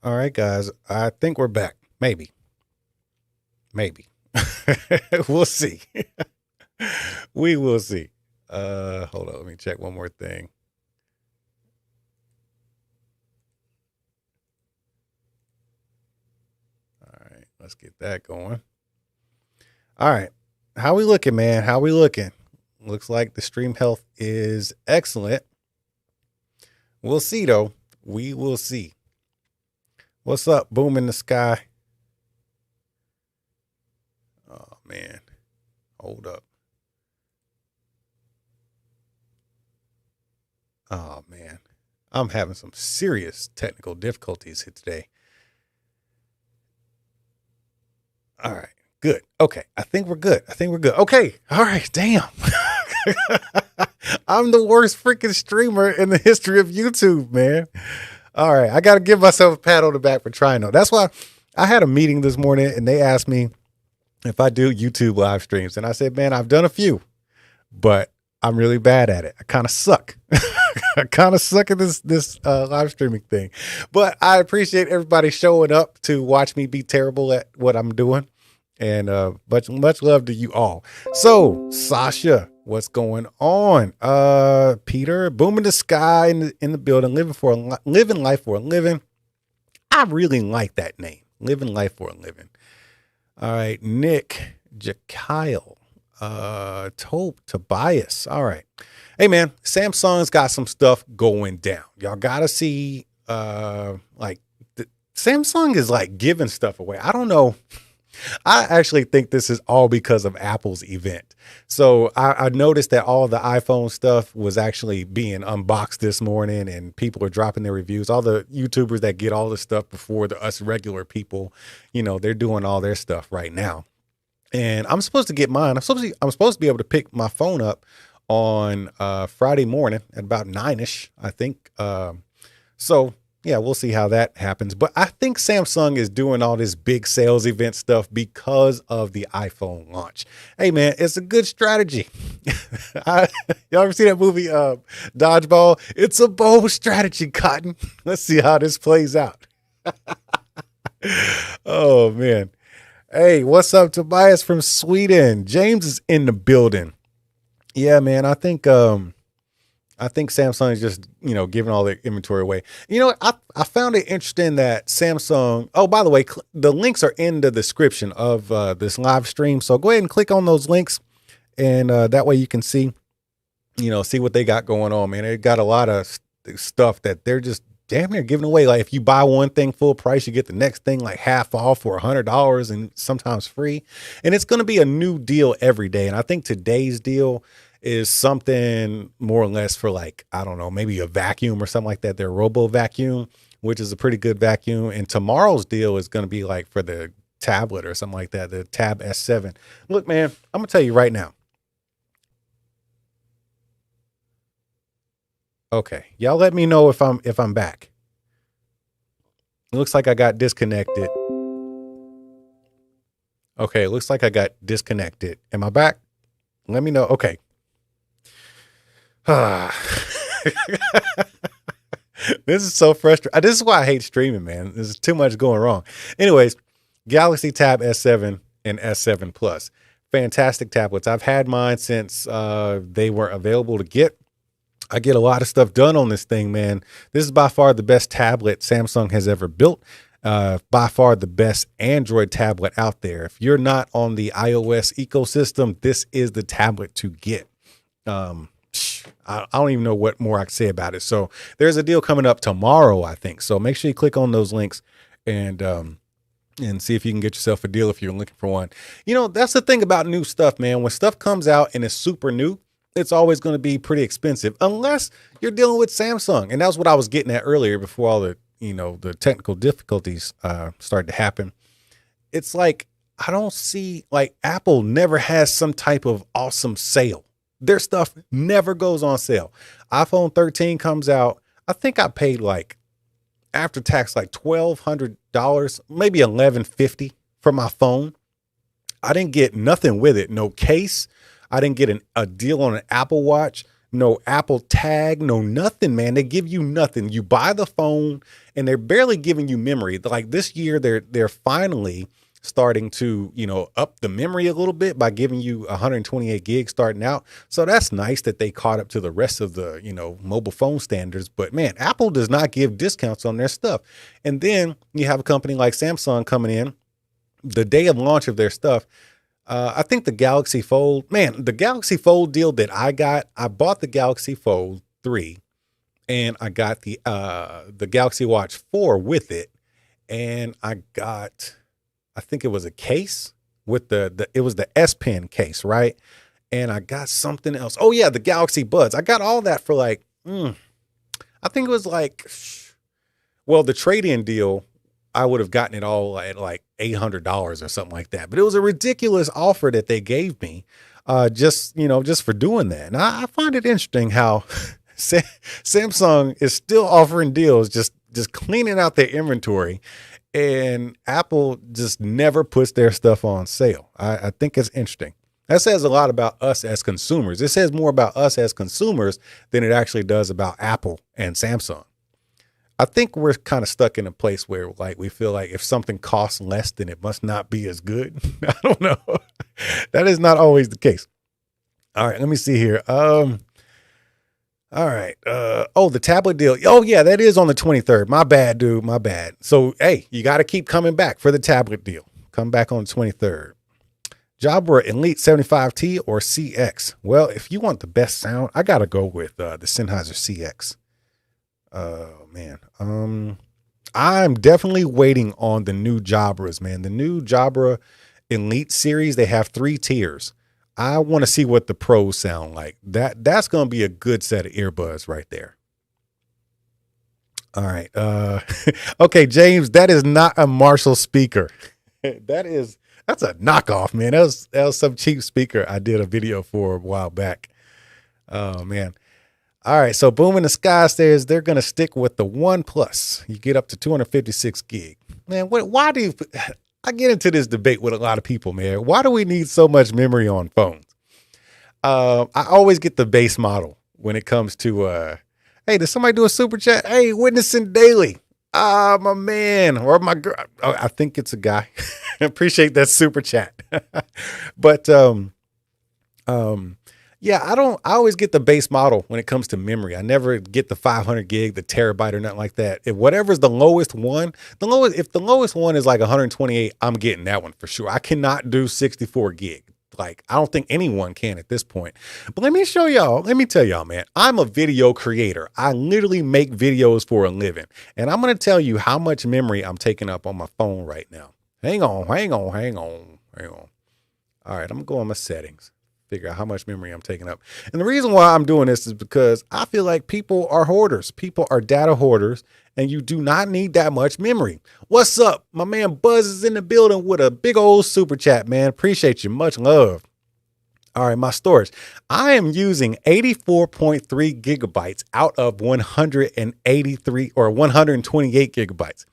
All right, guys. I think we're back. Maybe. Maybe. We'll see. We will see. Hold on. Let me check one more thing. All right. Let's get that going. All right. How we looking, man? How we looking? Looks like the stream health is excellent. We'll see, though. We will see. What's up, Boom in the Sky? Oh, man. Hold up. Oh, man. I'm having some serious technical difficulties here today. All right. Good. Okay. I think we're good. Okay. All right. Damn. I'm the worst freaking streamer in the history of YouTube, man. All right. I got to give myself a pat on the back for trying though. That's why I had a meeting this morning and they asked me if I do YouTube live streams. And I said, man, I've done a few, but I'm really bad at it. I kind of suck. I kind of suck at this live streaming thing, but I appreciate everybody showing up to watch me be terrible at what I'm doing. And much love to you all. So Sasha, what's going on? Peter, Boom in the Sky in the building, living life for a living. I really like that name, living life for a living. All right, Nick, Jakyle, Tobias. All right. Hey man, Samsung's got some stuff going down. Y'all gotta see, Samsung is like giving stuff away. I don't know. I actually think this is all because of Apple's event. So I noticed that all the iPhone stuff was actually being unboxed this morning and people are dropping their reviews. All the YouTubers that get all the stuff before us regular people, they're doing all their stuff right now. And I'm supposed to get mine. I'm supposed to be able to pick my phone up on Friday morning at about 9ish, I think. So yeah, we'll see how that happens. But I think Samsung is doing all this big sales event stuff because of the iPhone launch. Hey, man, it's a good strategy. Y'all ever see that movie, Dodgeball? It's a bold strategy, Cotton. Let's see how this plays out. Oh, man. Hey, what's up, Tobias from Sweden? James is in the building. Yeah, man, I think Samsung is just, giving all their inventory away. I found it interesting that Samsung, oh, by the way, the links are in the description of this live stream. So go ahead and click on those links. And that way you can see what they got going on, man. They got a lot of stuff that they're just damn near giving away. Like if you buy one thing full price, you get the next thing like half off for $100 and sometimes free. And it's going to be a new deal every day. And I think today's deal is something more or less for like, I don't know, maybe a vacuum or something like that. Their Robo Vacuum, which is a pretty good vacuum. And tomorrow's deal is going to be like for the tablet or something like that, the Tab S7. Look, man, I'm going to tell you right now. Okay, y'all let me know if I'm back. It looks like I got disconnected. Okay, it looks like I got disconnected. Am I back? Let me know. Okay. This is so frustrating. This is why I hate streaming, man. There's too much going wrong. Anyways, Galaxy Tab S7 and S7 Plus. Fantastic tablets. I've had mine since they were available to get. I get a lot of stuff done on this thing, man. This is by far the best tablet Samsung has ever built. By far the best Android tablet out there. If you're not on the iOS ecosystem, this is the tablet to get. I don't even know what more I can say about it. So there's a deal coming up tomorrow, I think. So make sure you click on those links and see if you can get yourself a deal if you're looking for one. That's the thing about new stuff, man. When stuff comes out and it's super new, it's always going to be pretty expensive unless you're dealing with Samsung. And that's what I was getting at earlier before all the, the technical difficulties started to happen. It's like, I don't see, like, Apple never has some type of awesome sale. Their stuff never goes on sale. iPhone 13 comes out. I think I paid like after tax, like $1,200, maybe $1,150 for my phone. I didn't get nothing with it. No case. I didn't get a deal on an Apple Watch. no Apple tag, no nothing, man. They give you nothing. You buy the phone and they're barely giving you memory. Like this year, they're finally starting to, up the memory a little bit by giving you 128 gigs starting out. So that's nice that they caught up to the rest of the, mobile phone standards. But man, Apple does not give discounts on their stuff. And then you have a company like Samsung coming in the day of launch of their stuff. I think the Galaxy Fold, man, the Galaxy Fold deal that I bought the Galaxy Fold 3 and I got the Galaxy Watch 4 with it. And I think it was a case with it was the S Pen case, right? And I got something else. Oh yeah, the Galaxy Buds. I got all that for like, I think it was like, well, the trade-in deal, I would have gotten it all at like $800 or something like that. But it was a ridiculous offer that they gave me, just for doing that. And I find it interesting how Samsung is still offering deals, just cleaning out their inventory, and Apple just never puts their stuff on sale. I think it's interesting. That says a lot about us as consumers. It says more about us as consumers than it actually does about Apple and Samsung. I think we're kind of stuck in a place where like we feel like if something costs less, then it must not be as good. I don't know. That is not always the case. All right, let me see here. All right. The tablet deal. Oh yeah, that is on the 23rd. My bad, dude. My bad. So hey, you got to keep coming back for the tablet deal. Come back on the 23rd. Jabra Elite 75T or CX. Well, if you want the best sound, I got to go with the Sennheiser CX. Man. I'm definitely waiting on the new Jabras, man. The new Jabra Elite series, they have 3 tiers. I want to see what the pros sound like. That's going to be a good set of earbuds right there. All right. Okay, James, that is not a Marshall speaker. That's a knockoff, man. That was some cheap speaker I did a video for a while back. Oh man. All right, so Boom in the Sky says they're going to stick with the One Plus. You get up to 256 gig. Man, why do I get into this debate with a lot of people, man? Why do we need so much memory on phones? I always get the base model when it comes to, hey, did somebody do a super chat? Hey, Witnessing Daily. My man or my girl. I think it's a guy. Appreciate that super chat. But, yeah, I always get the base model when it comes to memory. I never get the 500 gig, the terabyte or nothing like that. If whatever's the lowest one, if the lowest one is like 128, I'm getting that one for sure. I cannot do 64 gig. Like, I don't think anyone can at this point. But let me tell y'all, man, I'm a video creator. I literally make videos for a living. And I'm going to tell you how much memory I'm taking up on my phone right now. Hang on. All right, I'm going to go on my settings. Figure out how much memory I'm taking up. And the reason why I'm doing this is because I feel like people are hoarders. People are data hoarders, and you do not need that much memory. What's up? My man Buzz is in the building with a big old super chat, man. Appreciate you. Much love. All right, my storage. I am using 84.3 gigabytes out of 183 or 128 gigabytes.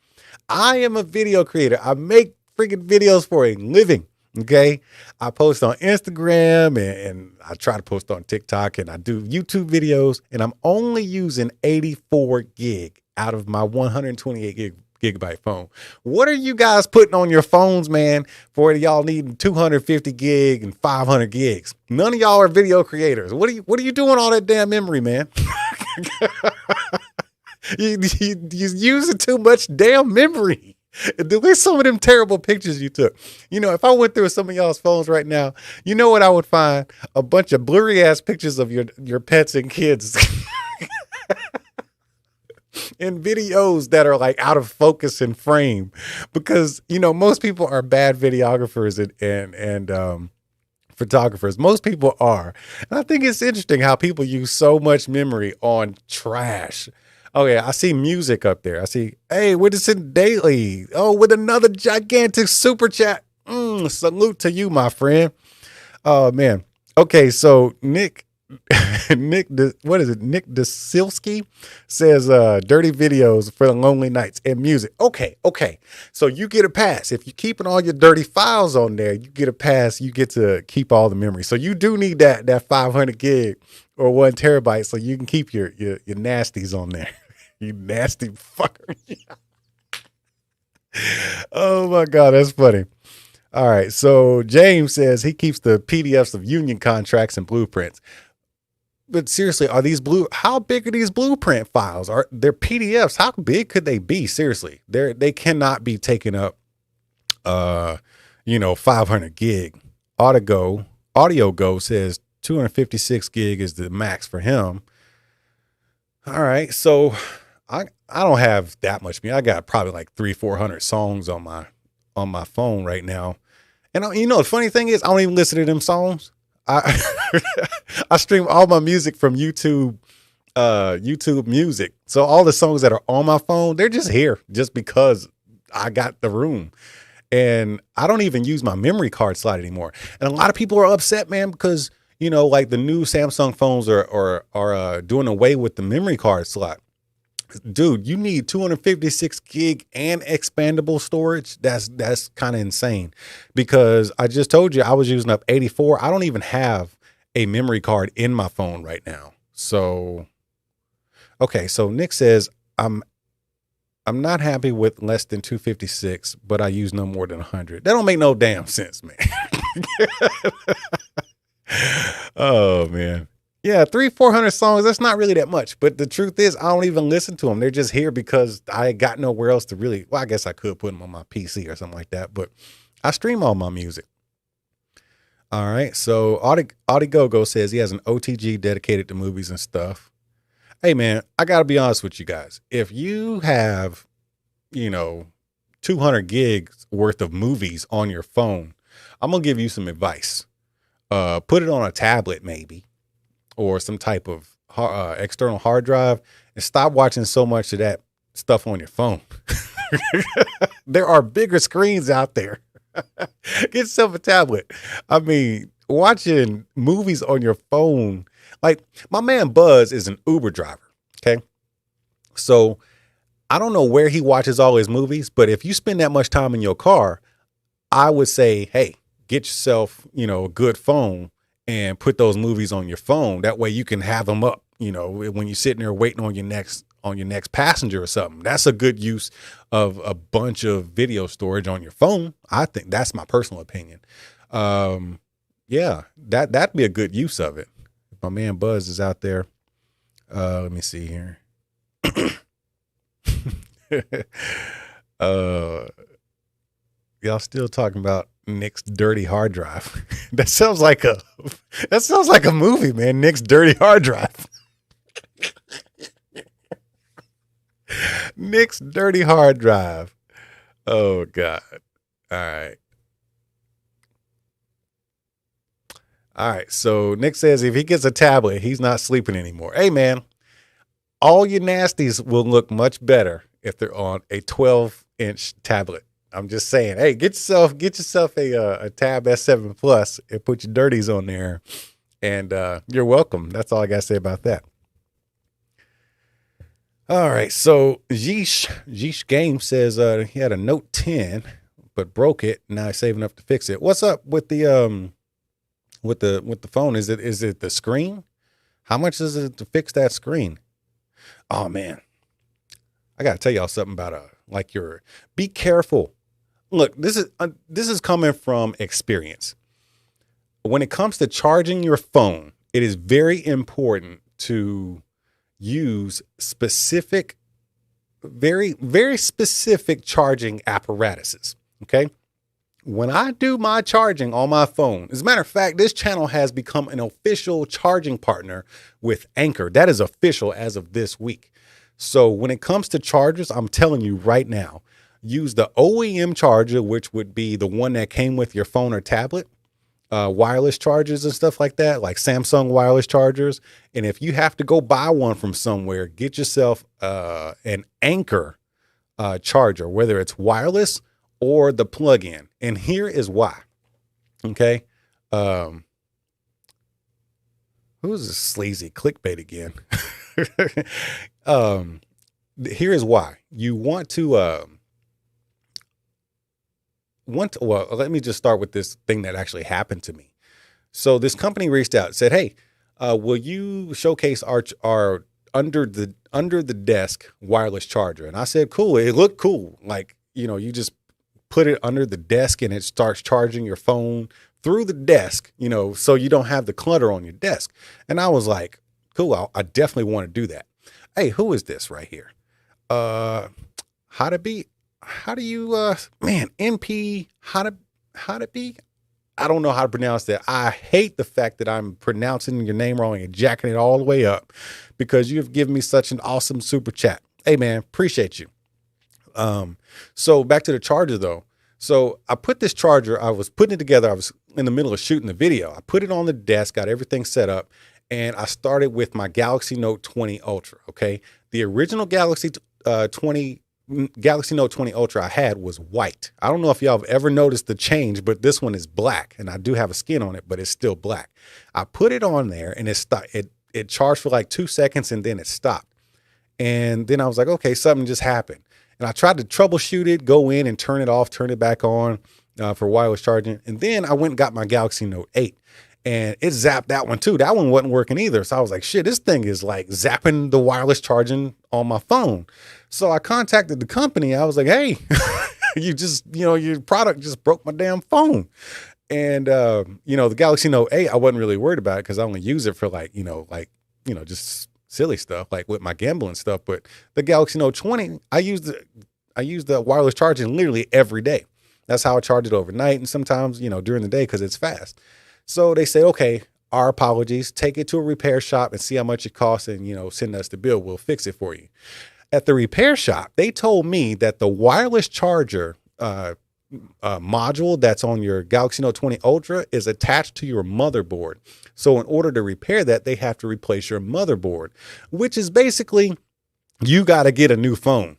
I am a video creator. I make freaking videos for a living. Okay. I post on Instagram and I try to post on TikTok and I do YouTube videos, and I'm only using 84 gig out of my 128 gigabyte phone. What are you guys putting on your phones, man, for y'all needing 250 gig and 500 gigs? None of y'all are video creators. What are you doing all that damn memory, man? you using too much damn memory. Delete some of them terrible pictures you took. If I went through some of y'all's phones right now, you know what I would find? A bunch of blurry ass pictures of your pets and kids. And videos that are like out of focus and frame, because most people are bad videographers and photographers. Most people are. And I think it's interesting how people use so much memory on trash. Oh yeah, I see music up there. I see, hey, Witnessing Daily. Oh, with another gigantic super chat. Salute to you, my friend. Oh man. Okay, so Nick What is it? Nick Dasilski says, dirty videos for the lonely nights and music. Okay. So you get a pass. If you're keeping all your dirty files on there, you get a pass. You get to keep all the memory. So you do need that 500 gig or 1 terabyte so you can keep your nasties on there. You nasty fucker. Oh my God, that's funny. All right. So James says he keeps the PDFs of union contracts and blueprints. But seriously, how big are these blueprint files? Are they're PDFs? How big could they be? Seriously, they cannot be taking up, 500 gig. Audio Go says 256 gig is the max for him. All right. So I don't have that much. I got probably like 300-400 songs on my phone right now. And the funny thing is I don't even listen to them songs. I stream all my music from YouTube Music. So all the songs that are on my phone, they're just here just because I got the room. And I don't even use my memory card slot anymore. And a lot of people are upset, man, because, like the new Samsung phones are doing away with the memory card slot. Dude, you need 256 gig and expandable storage. That's kind of insane, because I just told you I was using up 84. I don't even have a memory card in my phone right now. So, okay. So Nick says, I'm not happy with less than 256, but I use no more than 100. That don't make no damn sense, man. Oh man. Yeah, 300-400 songs, that's not really that much. But the truth is, I don't even listen to them. They're just here because I got nowhere else to really, well, I guess I could put them on my PC or something like that, but I stream all my music. All right, so Audigogo says he has an OTG dedicated to movies and stuff. Hey, man, I got to be honest with you guys. If you have, 200 gigs worth of movies on your phone, I'm going to give you some advice. Put it on a tablet maybe, or some type of external hard drive, and stop watching so much of that stuff on your phone. There are bigger screens out there. Get yourself a tablet. I mean, watching movies on your phone. Like, my man Buzz is an Uber driver. Okay. So I don't know where he watches all his movies, but if you spend that much time in your car, I would say, hey, get yourself, a good phone and put those movies on your phone. That way you can have them up, when you're sitting there waiting on your next passenger or something. That's a good use of a bunch of video storage on your phone. I think that's my personal opinion. Yeah, that'd be a good use of it. If my man Buzz is out there. Let me see here. Y'all still talking about Nick's dirty hard drive. That sounds like a movie, man. Nick's dirty hard drive. Nick's dirty hard drive. Oh God. All right. All right. So Nick says if he gets a tablet, he's not sleeping anymore. Hey man, all your nasties will look much better if they're on a 12-inch tablet. I'm just saying, hey, get yourself a Tab S7 Plus and put your dirties on there, and you're welcome. That's all I gotta say about that. All right, so Jeesh Game says he had a Note 10 but broke it. Now he's saving up to fix it. What's up with the phone? Is it the screen? How much is it to fix that screen? Oh man, I gotta tell y'all something about be careful. Look, this is coming from experience. When it comes to charging your phone, it is very important to use specific, very, very specific charging apparatuses. Okay. When I do my charging on my phone, as a matter of fact, this channel has become an official charging partner with Anchor. That is official as of this week. So when it comes to chargers, I'm telling you right now, use the OEM charger, which would be the one that came with your phone or tablet, wireless chargers and stuff like that, like Samsung wireless chargers. And if you have to go buy one from somewhere, get yourself an Anchor charger, whether it's wireless or the plug-in. And here is why. Okay. Who's this sleazy clickbait again? um, Here is why you well, let me just start with this thing that actually happened to me. So this company reached out and said, "Hey, will you showcase our under the desk wireless charger?" And I said, "Cool." It looked cool. Like, you just put it under the desk and it starts charging your phone through the desk, so you don't have the clutter on your desk. And I was like, cool, I definitely want to do that. Hey, who is this right here? How do you, NP, how to be? I don't know how to pronounce that. I hate the fact that I'm pronouncing your name wrong and jacking it all the way up because you've given me such an awesome super chat. Hey man, appreciate you. So back to the charger though. So I put this charger, I was putting it together. I was in the middle of shooting the video. I put it on the desk, got everything set up, and I started with my Galaxy Note 20 Ultra. Okay. The original Galaxy Note 20 Ultra I had was white. I don't know if y'all have ever noticed the change, but this one is black, and I do have a skin on it, but it's still black. I put it on there and it charged for like 2 seconds and then it stopped. And then I was like, okay, something just happened. And I tried to troubleshoot it, go in and turn it off, turn it back on for wireless charging. And then I went and got my Galaxy Note 8 and it zapped that one too. That one wasn't working either. So I was like, shit, this thing is like zapping the wireless charging on my phone. So I contacted the company. I was like, hey, your product just broke my damn phone. And, the Galaxy Note 8, I wasn't really worried about it because I only use it for just silly stuff like with my gambling stuff. But the Galaxy Note 20, I use the wireless charging literally every day. That's how I charge it overnight and sometimes, during the day because it's fast. So they say, okay, our apologies, take it to a repair shop and see how much it costs and, send us the bill. We'll fix it for you. At the repair shop, they told me that the wireless charger module that's on your Galaxy Note 20 Ultra is attached to your motherboard. So in order to repair that, they have to replace your motherboard, which is basically you got to get a new phone.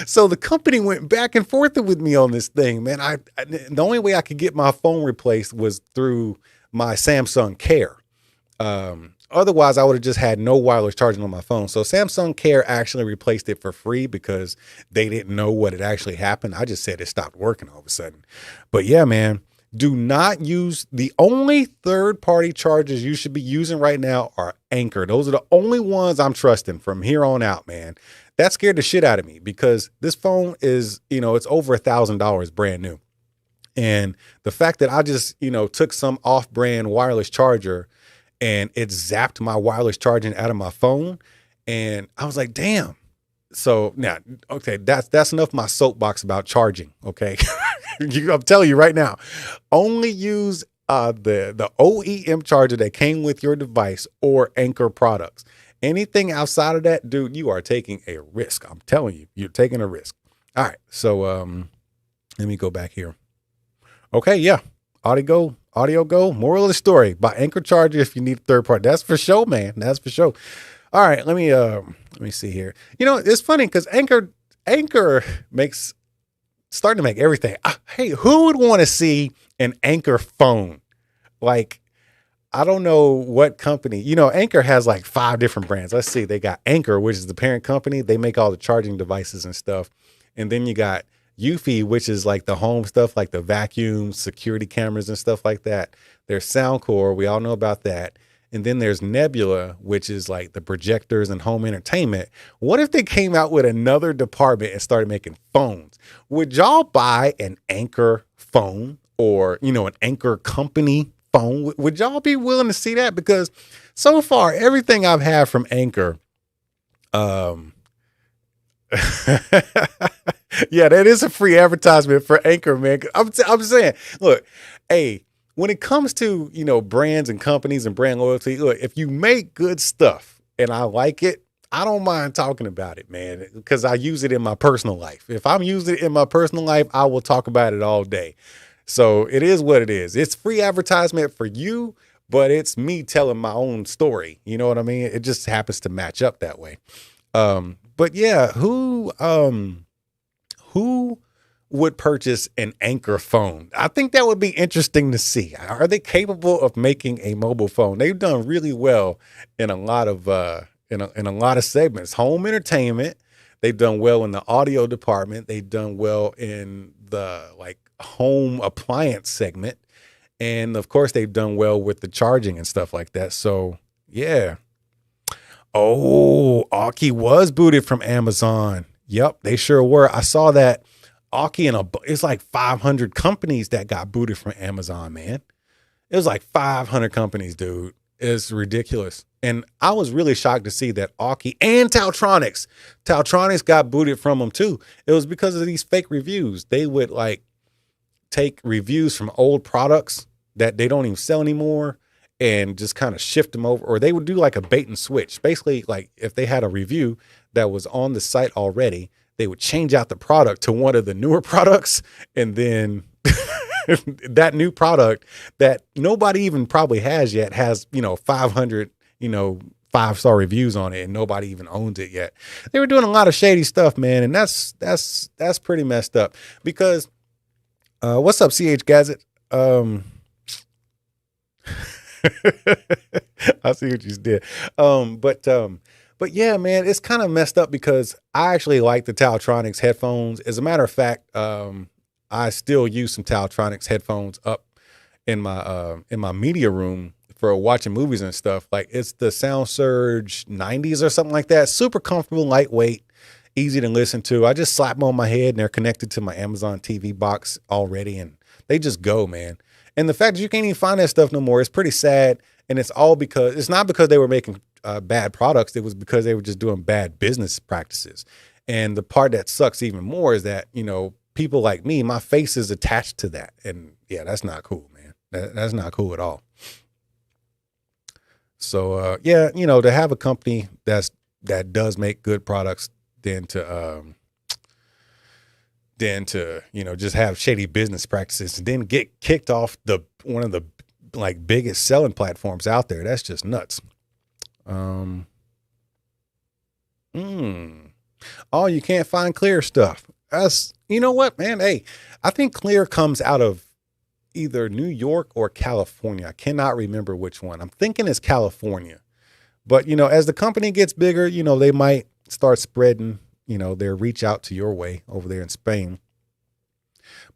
So the company went back and forth with me on this thing, man. The only way I could get my phone replaced was through my Samsung Care. Otherwise, I would have just had no wireless charging on my phone. So Samsung Care actually replaced it for free because they didn't know what had actually happened. I just said it stopped working all of a sudden. But yeah, man, do not use the only third-party chargers you should be using right now are Anchor. Those are the only ones I'm trusting from here on out, man. That scared the shit out of me because this phone is, it's over $1,000 brand new. And the fact that I just, took some off-brand wireless charger and it zapped my wireless charging out of my phone. And I was like, damn. So now, okay, that's enough of my soapbox about charging. Okay. I'm telling you right now, only use the OEM charger that came with your device or Anchor products. Anything outside of that, dude, you are taking a risk. I'm telling you, you're taking a risk. All right. So let me go back here. Okay, yeah. Audio Go, moral of the story, buy Anchor charger if you need a third party. That's for sure, man. That's for sure. All right, let me see here. It's funny because Anchor starting to make everything. Hey, who would want to see an Anchor phone? Like, I don't know what company. Anchor has like 5 different brands. Let's see. They got Anchor, which is the parent company. They make all the charging devices and stuff. And then you got Eufy, which is like the home stuff, like the vacuum, security cameras and stuff like that. There's Soundcore. We all know about that. And then there's Nebula, which is like the projectors and home entertainment. What if they came out with another department and started making phones? Would y'all buy an Anchor phone or, an Anchor company phone? Would y'all be willing to see that? Because so far, everything I've had from Anchor, yeah, that is a free advertisement for Anchor, man. I'm saying, look, hey, when it comes to, brands and companies and brand loyalty, look, if you make good stuff and I like it, I don't mind talking about it, man, because I use it in my personal life. If I'm using it in my personal life, I will talk about it all day. So it is what it is. It's free advertisement for you, but it's me telling my own story. You know what I mean? It just happens to match up that way. But yeah, who would purchase an Anchor phone. I think that would be interesting to see. Are they capable of making a mobile phone? They've done really well in a lot of in a lot of segments. Home entertainment. They've done well in the audio department. They've done well in the like home appliance segment. And of course, they've done well with the charging and stuff like that. So yeah. Oh, Aukey was booted from Amazon. Yep, they sure were. I saw that. Aukey and it's like 500 companies that got booted from Amazon, man. It was like 500 companies, dude. It's ridiculous. And I was really shocked to see that Aukey and Taotronics got booted from them too. It was because of these fake reviews. They would like take reviews from old products that they don't even sell anymore and just kind of shift them over, or they would do like a bait and switch. Basically, like if they had a review that was on the site already, they would change out the product to one of the newer products, and then that new product that nobody even probably has yet has, 500, 5-star reviews on it, and nobody even owns it yet. They were doing a lot of shady stuff, man, and that's pretty messed up. Because what's up, CH Gazette? I see what you did. But yeah, man, it's kind of messed up because I actually like the Taotronics headphones. As a matter of fact, I still use some Taotronics headphones up in my media room for watching movies and stuff. Like it's the Sound Surge 90s or something like that. Super comfortable, lightweight, easy to listen to. I just slap them on my head and they're connected to my Amazon TV box already, and they just go, man. And the fact that you can't even find that stuff no more is pretty sad. And it's all because it's not because they were making bad products. It was because they were just doing bad business practices. And the part that sucks even more is that, people like me, my face is attached to that. And yeah, that's not cool, man. That's not cool at all. So, yeah, to have a company that does make good products, then to just have shady business practices and then get kicked off one of the like biggest selling platforms out there. That's just nuts. Oh, you can't find Clear stuff. You know what, man? Hey, I think Clear comes out of either New York or California. I cannot remember which one. I'm thinking it's California. But, as the company gets bigger, they might start spreading, their reach out to your way over there in Spain.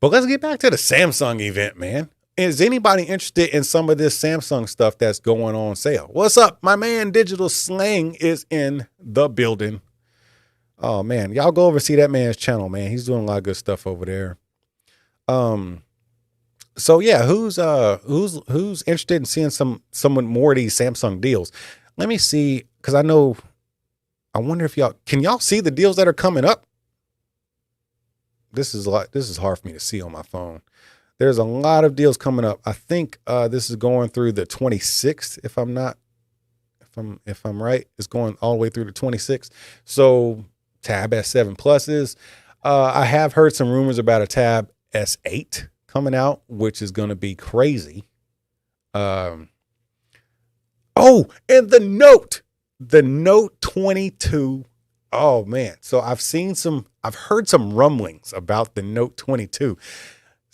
But let's get back to the Samsung event, man. Is anybody interested in some of this Samsung stuff that's going on sale? What's up? My man Digital Slang is in the building. Oh man, y'all go over see that man's channel, man. He's doing a lot of good stuff over there. So yeah, who's interested in seeing some more of these Samsung deals? Let me see, because I wonder if can y'all see the deals that are coming up? This is hard for me to see on my phone. There's a lot of deals coming up. I think this is going through the 26th, if I'm right. It's going all the way through the 26th. So Tab S7 Pluses. I have heard some rumors about a Tab S8 coming out, which is going to be crazy. And the Note 22. Oh man. So I've heard some rumblings about the Note 22.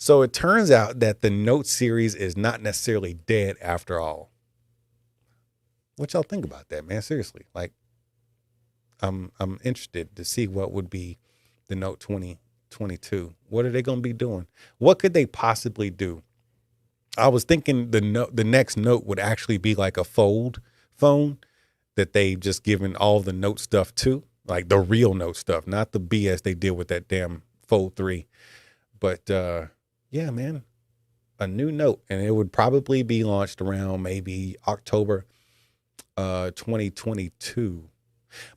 So it turns out that the Note series is not necessarily dead after all. What y'all think about that, man? Seriously, like, I'm interested to see what would be the Note 2022. What are they going to be doing? What could they possibly do? I was thinking the next Note would actually be like a fold phone that they just given all the Note stuff to, like the real Note stuff, not the BS they did with that damn Fold 3. But yeah, man, a new Note, and it would probably be launched around maybe October 2022.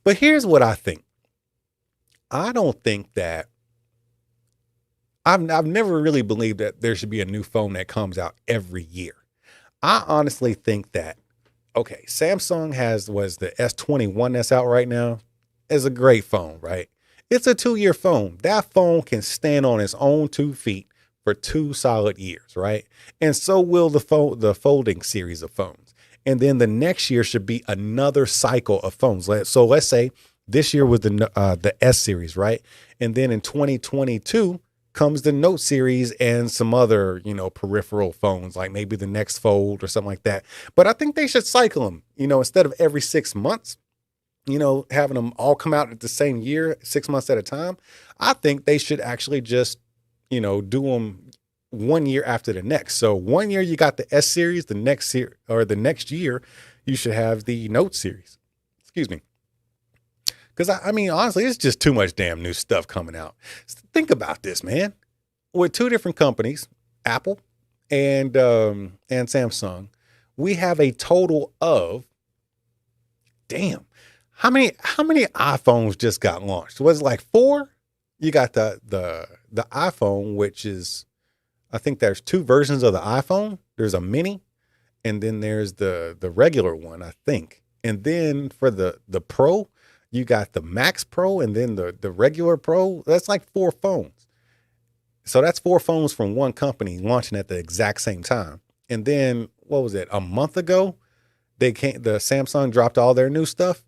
But here's what I think. I don't think that I've never really believed that there should be a new phone that comes out every year. I honestly think that, okay, Samsung was the S21 that's out right now is a great phone, right? It's a 2-year phone. That phone can stand on its own 2 feet for 2 solid years, right? And so will the folding series of phones. And then the next year should be another cycle of phones. So let's say this year was the S series, right? And then in 2022, comes the Note series and some other, peripheral phones, like maybe the next Fold or something like that. But I think they should cycle them, instead of every 6 months, having them all come out at the same year, 6 months at a time. I think they should actually just, do them 1 year after the next. So 1 year you got the S series, the next year or the next year you should have the Note series. Excuse me. Because I mean, honestly, it's just too much damn new stuff coming out. Think about this, man. With two different companies, Apple and Samsung, we have a total of, damn, how many iPhones just got launched? Was it like 4? You got the iPhone, which is, I think there's 2 versions of the iPhone. There's a mini, and then there's the regular one, I think. And then for the Pro, you got the Max Pro and then the regular Pro. That's like 4 phones. So that's 4 phones from one company launching at the exact same time. And then what was it? A month ago, the Samsung dropped all their new stuff.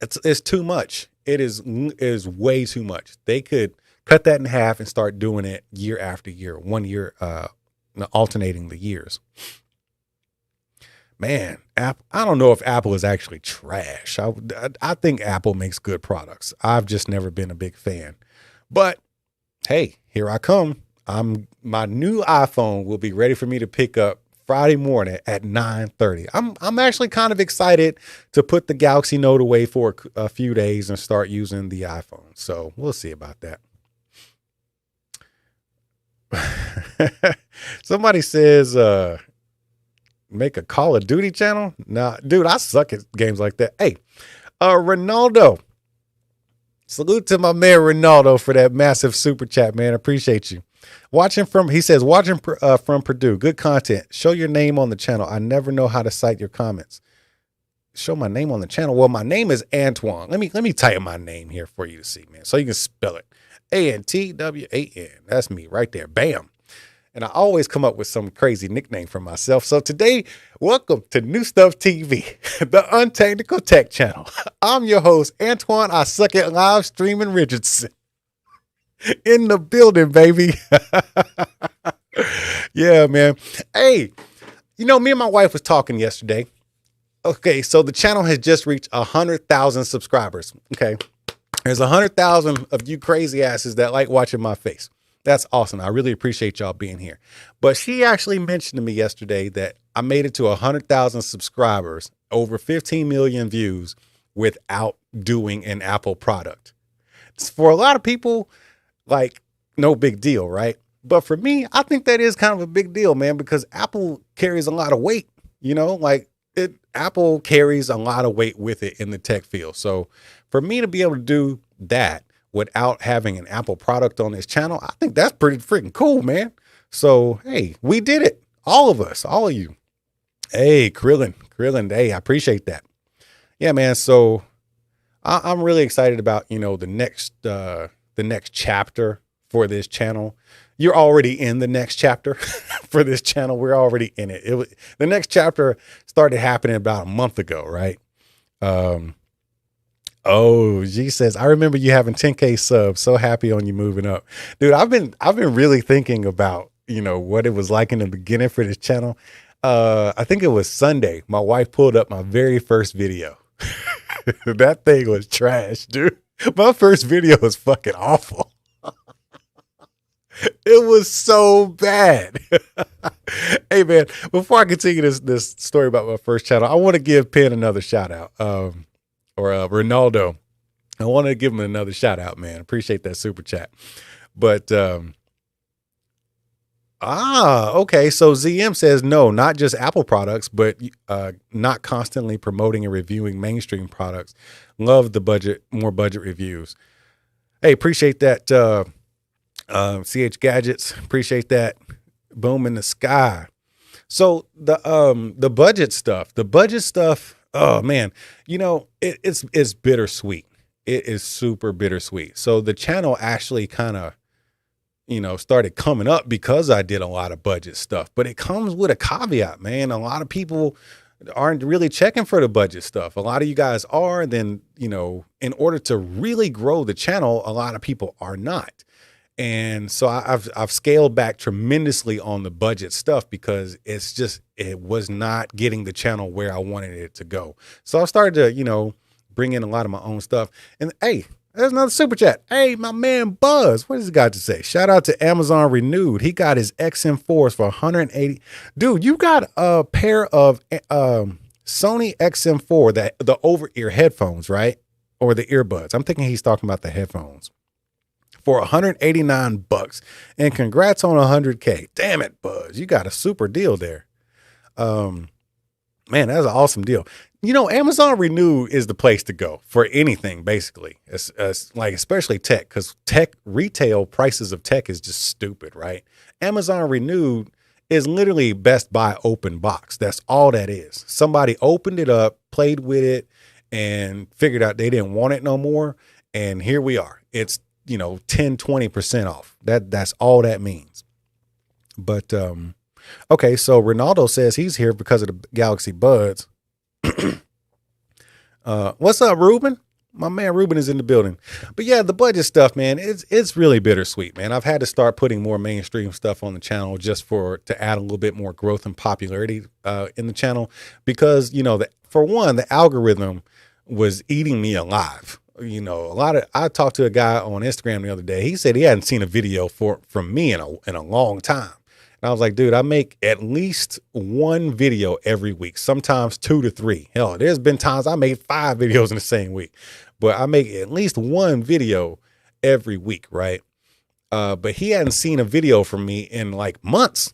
It's too much. It is way too much. They could cut that in half and start doing it year after year, 1 year, alternating the years. Man, I don't know if Apple is actually trash. I think Apple makes good products. I've just never been a big fan. But hey, here I come. My new iPhone will be ready for me to pick up Friday morning at 9:30. I'm actually kind of excited to put the Galaxy Note away for a few days and start using the iPhone. So we'll see about that. Somebody says, make a Call of Duty channel? Nah, dude, I suck at games like that. Hey, Ronaldo. Salute to my man Ronaldo for that massive super chat, man. Appreciate you. He says, watching from Purdue. Good content. Show your name on the channel. I never know how to cite your comments. Show my name on the channel. Well, my name is Antoine. Let me type my name here for you to see, man, so you can spell it. Antwan. That's me right there. Bam. And I always come up with some crazy nickname for myself. So today, welcome to New Stuff TV, the Untechnical Tech channel. I'm your host, Antoine. I suck at live streaming Richardson. In the building, baby. Yeah, man. Hey, me and my wife was talking yesterday. Okay, so the channel has just reached 100,000 subscribers. Okay, there's 100,000 of you crazy asses that like watching my face. That's awesome. I really appreciate y'all being here. But she actually mentioned to me yesterday that I made it to 100,000 subscribers, over 15 million views without doing an Apple product. For a lot of people, like, no big deal, right? But for me, I think that is kind of a big deal, man, because Apple carries a lot of weight, Apple carries a lot of weight with it in the tech field. So for me to be able to do that without having an Apple product on this channel, I think that's pretty freaking cool, man. So, hey, we did it. All of us, all of you. Hey, Krillin, hey, I appreciate that. Yeah, man. So I'm really excited about, the next chapter for this channel. You're already in the next chapter for this channel. We're already in it. The next chapter started happening about a month ago, right? Oh, G says, I remember you having 10K subs. So happy on you moving up. Dude, I've been really thinking about, what it was like in the beginning for this channel. I think it was Sunday. My wife pulled up my very first video. That thing was trash, dude. My first video was fucking awful. It was so bad. Hey, man, before I continue this story about my first channel, I want to give Penn another shout out. Or Ronaldo. I want to give him another shout out, man. Appreciate that super chat. But, okay. So ZM says, no, not just Apple products, but not constantly promoting and reviewing mainstream products. Love the more budget reviews. Hey, appreciate that. CH Gadgets, appreciate that. Boom in the sky. So the budget stuff, oh man, it's bittersweet. It is super bittersweet. So the channel actually kind of, started coming up because I did a lot of budget stuff, but it comes with a caveat, man. A lot of people aren't really checking for the budget stuff. A lot of you guys are. Then, in order to really grow the channel, a lot of people are not. And so I've scaled back tremendously on the budget stuff because it was not getting the channel where I wanted it to go. So I started to, bring in a lot of my own stuff. And hey, there's another super chat. Hey, my man Buzz, what has he got to say? Shout out to Amazon Renewed. He got his XM4s for 180. Dude, you got a pair of Sony XM4, the over-ear headphones, right? Or the earbuds. I'm thinking he's talking about the headphones. For $189. And congrats on 100K. Damn it, Buzz. You got a super deal there. Man, that's an awesome deal. Amazon Renew is the place to go for anything, basically. It's like, especially tech, because tech retail prices of tech is just stupid, right? Amazon Renewed is literally Best Buy open box. That's all that is. Somebody opened it up, played with it, and figured out they didn't want it no more. And here we are. It's 10-20% off. That's all that means. But okay, so Ronaldo says he's here because of the Galaxy Buds. What's up, Ruben? My man Ruben is in the building. But yeah, the budget stuff, man, it's really bittersweet, man. I've had to start putting more mainstream stuff on the channel just to add a little bit more growth and popularity in the channel, because for one, the algorithm was eating me alive. I talked to a guy on Instagram the other day. He said he hadn't seen a video from me in a long time. And I was like, dude, I make at least one video every week, sometimes 2 to 3. Hell, there's been times I made 5 videos in the same week, but I make at least one video every week, right? But he hadn't seen a video from me in like months.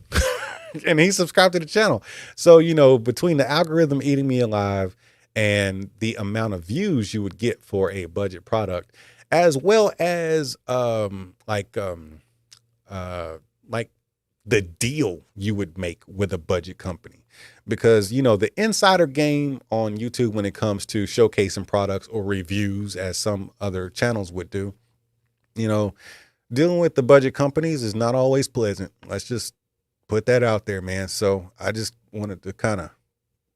And he subscribed to the channel. So, between the algorithm eating me alive and the amount of views you would get for a budget product, as well as like the deal you would make with a budget company, because the insider game on YouTube when it comes to showcasing products or reviews, as some other channels would do, dealing with the budget companies is not always pleasant. Let's just put that out there, man. So I just wanted to kind of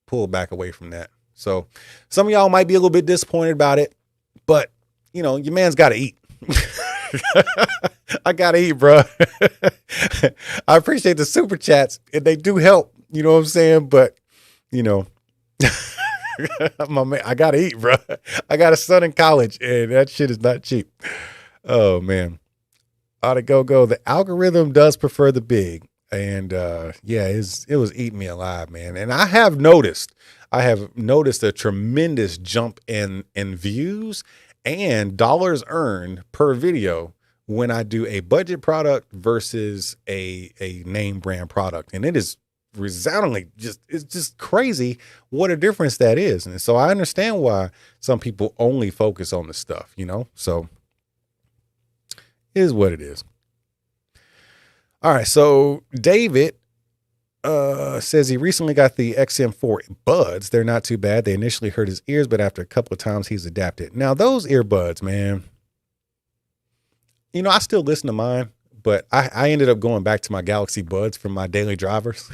pull back away from that. So some of y'all might be a little bit disappointed about it, but your man's got to eat. I gotta eat, bro. I appreciate the super chats, and they do help. You know what I'm saying? But my man, I gotta eat, bro. I got a son in college, and that shit is not cheap. Oh man, ought to go. The algorithm does prefer the big, and yeah, it was eating me alive, man. And I have noticed a tremendous jump in views and dollars earned per video when I do a budget product versus a name brand product. And it is resoundingly it's just crazy what a difference that is. And so I understand why some people only focus on the stuff, so it is what it is. All right. So David says he recently got the XM4 buds. They're not too bad. They initially hurt his ears, but after a couple of times he's adapted. Now those earbuds, man, I still listen to mine, but I ended up going back to my Galaxy Buds from my daily drivers.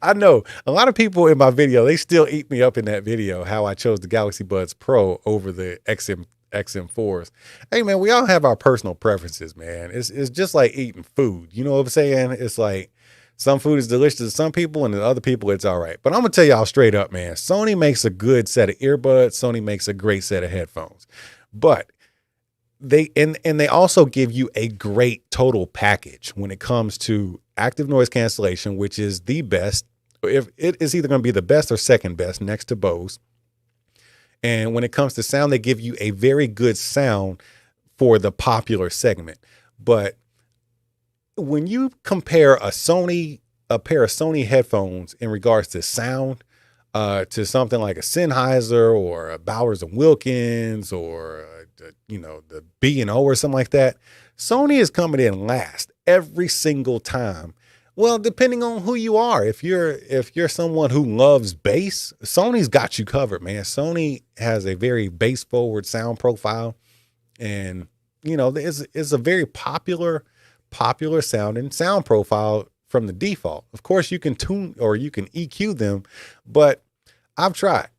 I know a lot of people in my video, they still eat me up in that video, how I chose the Galaxy Buds Pro over the XM4s. Hey man, we all have our personal preferences, man. It's just like eating food. You know what I'm saying? It's like, some food is delicious to some people, and to other people, it's all right. But I'm going to tell y'all straight up, man, Sony makes a good set of earbuds. Sony makes a great set of headphones. But they also give you a great total package when it comes to active noise cancellation, which is the best. If it is either going to be the best or second best next to Bose. And when it comes to sound, they give you a very good sound for the popular segment. But when you compare a pair of Sony headphones in regards to sound to something like a Sennheiser or a Bowers and Wilkins or the B&O or something like that, Sony is coming in last every single time. Well, depending on who you are, if you're someone who loves bass, Sony's got you covered, man. Sony has a very bass forward sound profile, and it's a very popular sounding sound profile from the default. Of course, you can tune or you can EQ them, but I've tried.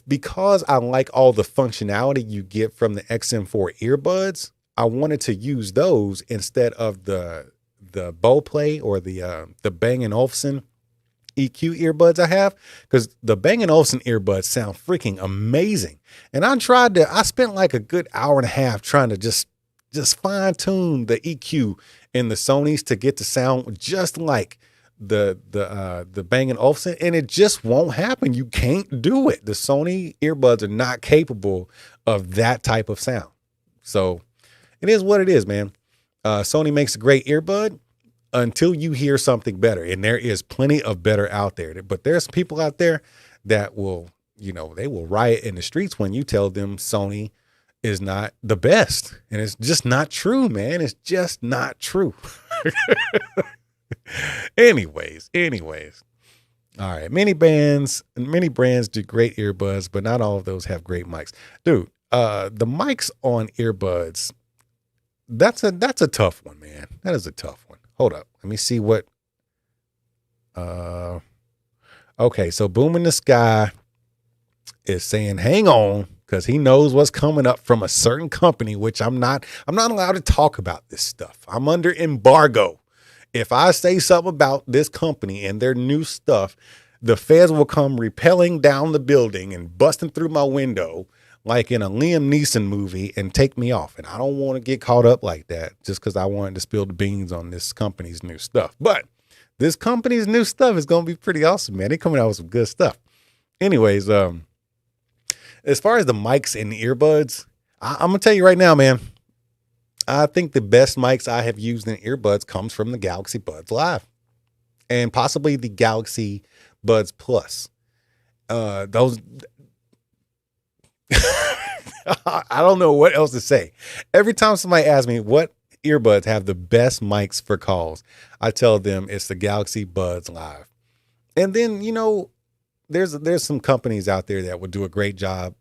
Because I like all the functionality you get from the XM4 earbuds, I wanted to use those instead of the Bowplay or the Bang& Olufsen EQ earbuds I have, because the Bang& Olufsen earbuds sound freaking amazing. And I spent like a good hour and a half trying to just fine tune the EQ in the Sonys to get the sound just like the Bang & Olufsen, and it just won't happen. You can't do it. The Sony earbuds are not capable of that type of sound. So it is what it is, man. Sony makes a great earbud until you hear something better, and there is plenty of better out there. But there's people out there that will, they will riot in the streets when you tell them Sony is not the best. And it's just not true, man. It's just not true. Anyways. All right. Many brands do great earbuds, but not all of those have great mics. Dude, the mics on earbuds, that's a tough one, man. That is a tough one. Hold up. Let me see what, okay. So Boom in the Sky is saying, hang on, because he knows what's coming up from a certain company, which I'm not allowed to talk about this stuff. I'm under embargo. If I say something about this company and their new stuff, the feds will come rappelling down the building and busting through my window like in a Liam Neeson movie and take me off. And I don't want to get caught up like that just because I wanted to spill the beans on this company's new stuff. But this company's new stuff is going to be pretty awesome, man. They're coming out with some good stuff. Anyways, as far as the mics and the earbuds, I'm going to tell you right now, man, I think the best mics I have used in earbuds comes from the Galaxy Buds Live and possibly the Galaxy Buds Plus. Those, I don't know what else to say. Every time somebody asks me what earbuds have the best mics for calls, I tell them it's the Galaxy Buds Live. And then, there's some companies out there that would do a great job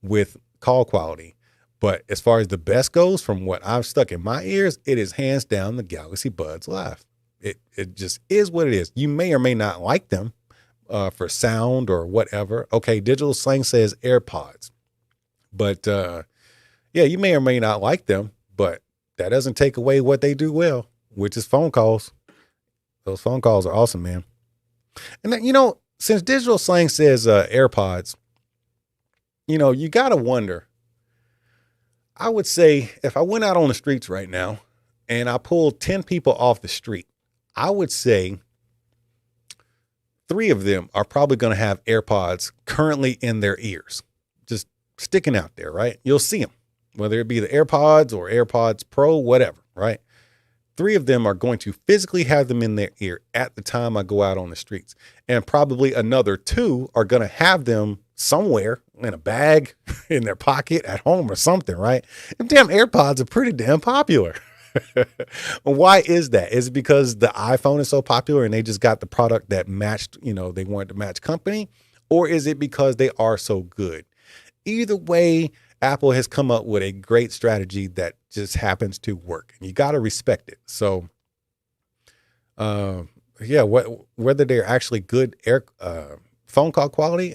with call quality. But as far as the best goes, from what I've stuck in my ears, it is hands down the Galaxy Buds Live. It just is what it is. You may or may not like them for sound or whatever. Okay, Digital Slang says AirPods. But yeah, you may or may not like them, but that doesn't take away what they do well, which is phone calls. Those phone calls are awesome, man. And then, since Digital Slang says AirPods, you got to wonder. I would say if I went out on the streets right now and I pulled 10 people off the street, I would say 3 of them are probably going to have AirPods currently in their ears, just sticking out there, right? You'll see them, whether it be the AirPods or AirPods Pro, whatever, right? 3 of them are going to physically have them in their ear at the time I go out on the streets. And probably another 2 are going to have them somewhere in a bag, in their pocket, at home or something, right? And damn AirPods are pretty damn popular. Why is that? Is it because the iPhone is so popular and they just got the product that matched, they wanted to match company? Or is it because they are so good? Either way, Apple has come up with a great strategy that just happens to work, and you got to respect it. So, yeah, whether they're actually good phone call quality,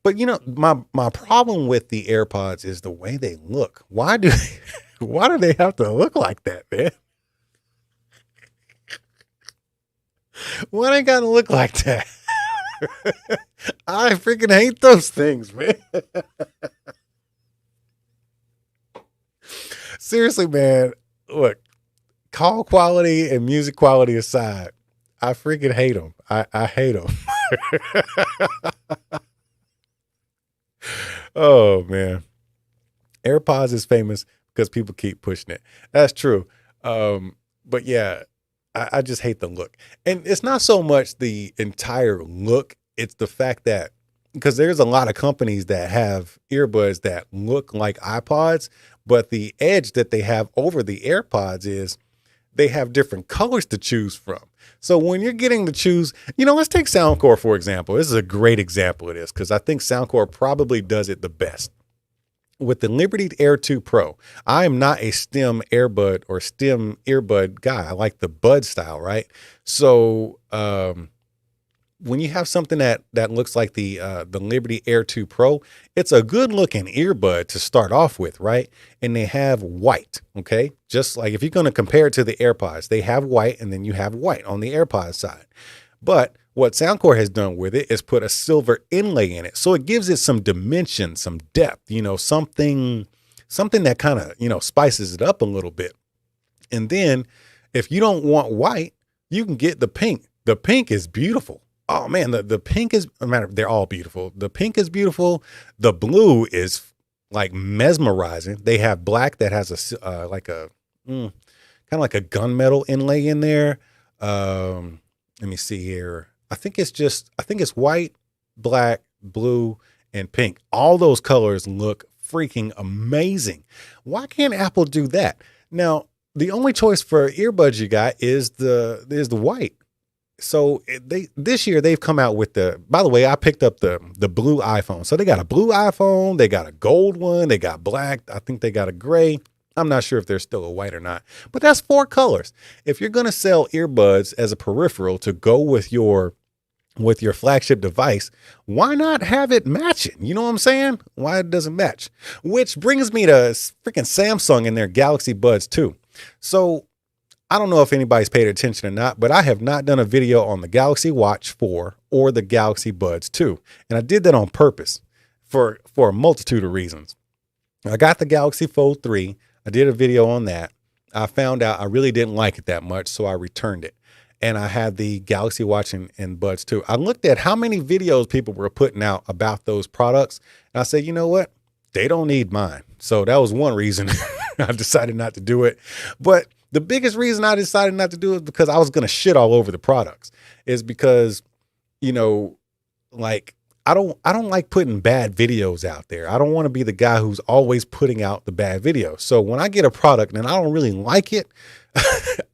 but my problem with the AirPods is the way they look. Why do they have to look like that, man? Why they gotta look like that? I freaking hate those things, man. Seriously, man, look, call quality and music quality aside, I freaking hate them. I hate them. Oh, man. AirPods is famous because people keep pushing it. That's true. But yeah, I just hate the look. And it's not so much the entire look. It's the fact that, because there's a lot of companies that have earbuds that look like iPods, but the edge that they have over the AirPods is they have different colors to choose from. So when you're getting to choose, let's take Soundcore, for example. This is a great example of this because I think Soundcore probably does it the best. With the Liberty Air 2 Pro, I am not a stem earbud or stem earbud guy. I like the bud style, right? So when you have something that looks like the Liberty Air 2 Pro, it's a good looking earbud to start off with, right? And they have white, okay? Just like if you're going to compare it to the AirPods, they have white and then you have white on the AirPods side. But what Soundcore has done with it is put a silver inlay in it. So it gives it some dimension, some depth, you know, something that kind of, you know, spices it up a little bit. And then if you don't want white, you can get the pink. The pink is beautiful. Oh man, the pink is, they're all beautiful. The pink is beautiful. The blue is like mesmerizing. They have black that has a like a kind of like a gunmetal inlay in there. Let me see here. I think it's white, black, blue, and pink. All those colors look freaking amazing. Why can't Apple do that? Now, the only choice for earbuds you got is the white. So this year they've come out with by the way, I picked up the blue iPhone. So they got a blue iPhone, they got a gold one, they got black. I think they got a gray. I'm not sure if there's still a white or not, but that's 4 colors. If you're going to sell earbuds as a peripheral to go with your flagship device, why not have it matching? You know what I'm saying? Why it doesn't match? Which brings me to freaking Samsung and their Galaxy Buds 2. So I don't know if anybody's paid attention or not, but I have not done a video on the Galaxy Watch 4 or the Galaxy Buds 2. And I did that on purpose for a multitude of reasons. I got the Galaxy Fold 3. I did a video on that. I found out I really didn't like it that much, so I returned it. And I had the Galaxy Watch and Buds 2. I looked at how many videos people were putting out about those products. And I said, you know what? They don't need mine. So that was one reason I decided not to do it. But the biggest reason I decided not to do it is because I was going to shit all over the products. Is because, you know, like, I don't like putting bad videos out there. I don't want to be the guy who's always putting out the bad videos. So when I get a product and I don't really like it,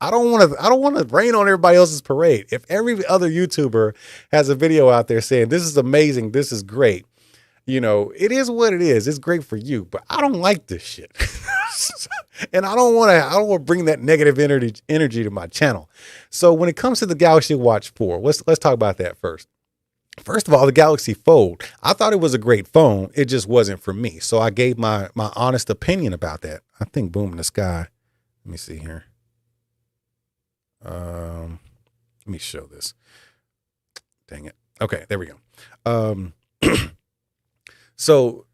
I don't want to rain on everybody else's parade. If every other YouTuber has a video out there saying, this is amazing, this is great, you know, it is what it is. It's great for you, but I don't like this shit. And I don't want to bring that negative energy to my channel. So when it comes to the Galaxy Watch 4, let's talk about that first. First of all, the Galaxy Fold, I thought it was a great phone. It just wasn't for me. So I gave my honest opinion about that. I think Boom in the Sky. Let me see here. Let me show this. Dang it. Okay, there we go. So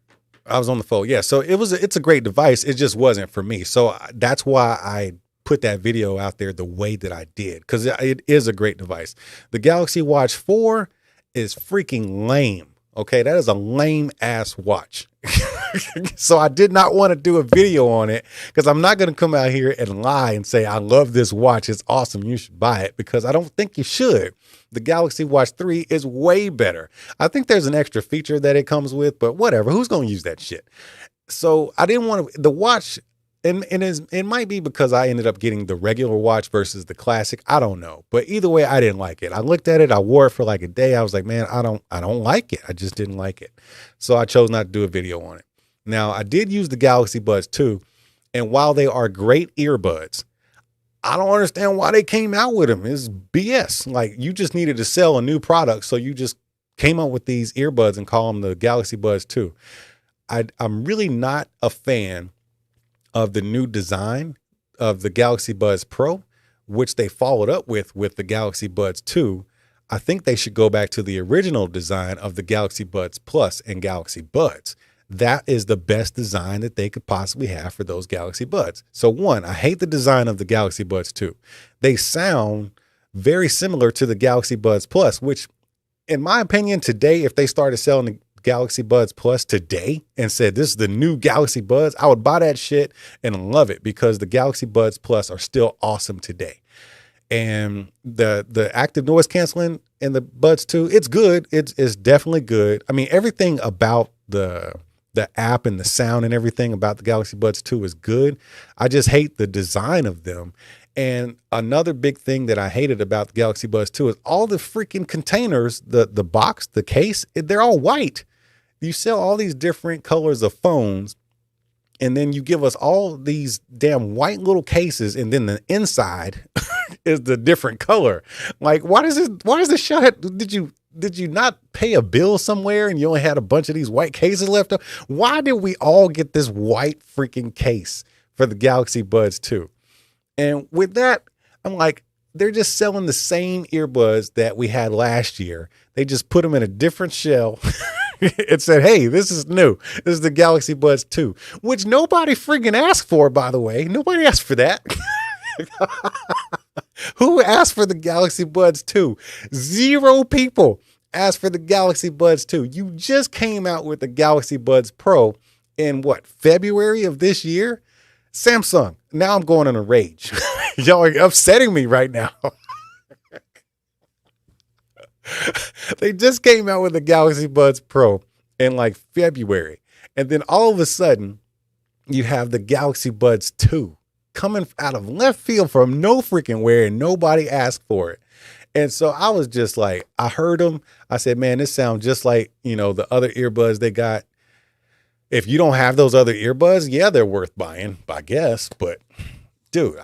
I was on the Fold. Yeah, so it's a great device. It just wasn't for me. So that's why I put that video out there the way that I did, because it is a great device. The Galaxy Watch 4 is freaking lame. Okay, that is a lame ass watch. So I did not want to do a video on it, because I'm not going to come out here and lie and say, I love this watch, it's awesome, you should buy it, because I don't think you should. The Galaxy Watch 3 is way better. I think there's an extra feature that it comes with, but whatever, who's going to use that shit? So I didn't want to, the watch, and it might be because I ended up getting the regular watch versus the classic. I don't know. But either way, I didn't like it. I looked at it. I wore it for like a day. I was like, man, I don't like it. I just didn't like it. So I chose not to do a video on it. Now, I did use the Galaxy Buds 2. And while they are great earbuds, I don't understand why they came out with them. It's BS. Like, you just needed to sell a new product, so you just came up with these earbuds and call them the Galaxy Buds 2. I'm really not a fan of the new design of the Galaxy Buds Pro, which they followed up with the Galaxy Buds 2. I think they should go back to the original design of the Galaxy Buds Plus and Galaxy Buds. That is the best design that they could possibly have for those Galaxy Buds. So one, I hate the design of the Galaxy Buds 2. They sound very similar to the Galaxy Buds Plus, which in my opinion today, if they started selling the Galaxy Buds Plus today and said, this is the new Galaxy Buds, I would buy that shit and love it, because the Galaxy Buds Plus are still awesome today. And the active noise canceling in the Buds 2, it's good. It's definitely good. I mean, everything about the app and the sound and everything about the Galaxy Buds 2 is good. I just hate the design of them. And another big thing that I hated about the Galaxy Buds 2 is all the freaking containers, the box, the case, they're all white. You sell all these different colors of phones, and then you give us all these damn white little cases, and then the inside is the different color. Like, why does this shell head? did you not pay a bill somewhere and you only had a bunch of these white cases left up? Why did we all get this white freaking case for the Galaxy Buds 2? And with that, I'm like, they're just selling the same earbuds that we had last year. They just put them in a different shell. It said, hey, this is new. This is the Galaxy Buds 2, which nobody freaking asked for, by the way. Nobody asked for that. Who asked for the Galaxy Buds 2? 0 people asked for the Galaxy Buds 2. You just came out with the Galaxy Buds Pro in what, February of this year? Samsung, now I'm going on a rage. Y'all are upsetting me right now. They just came out with the Galaxy Buds Pro in like February. And then all of a sudden, you have the Galaxy Buds 2 coming out of left field from no freaking where, and nobody asked for it. And so I was just like, I heard them. I said, man, this sounds just like, the other earbuds they got. If you don't have those other earbuds, yeah, they're worth buying, I guess. But dude,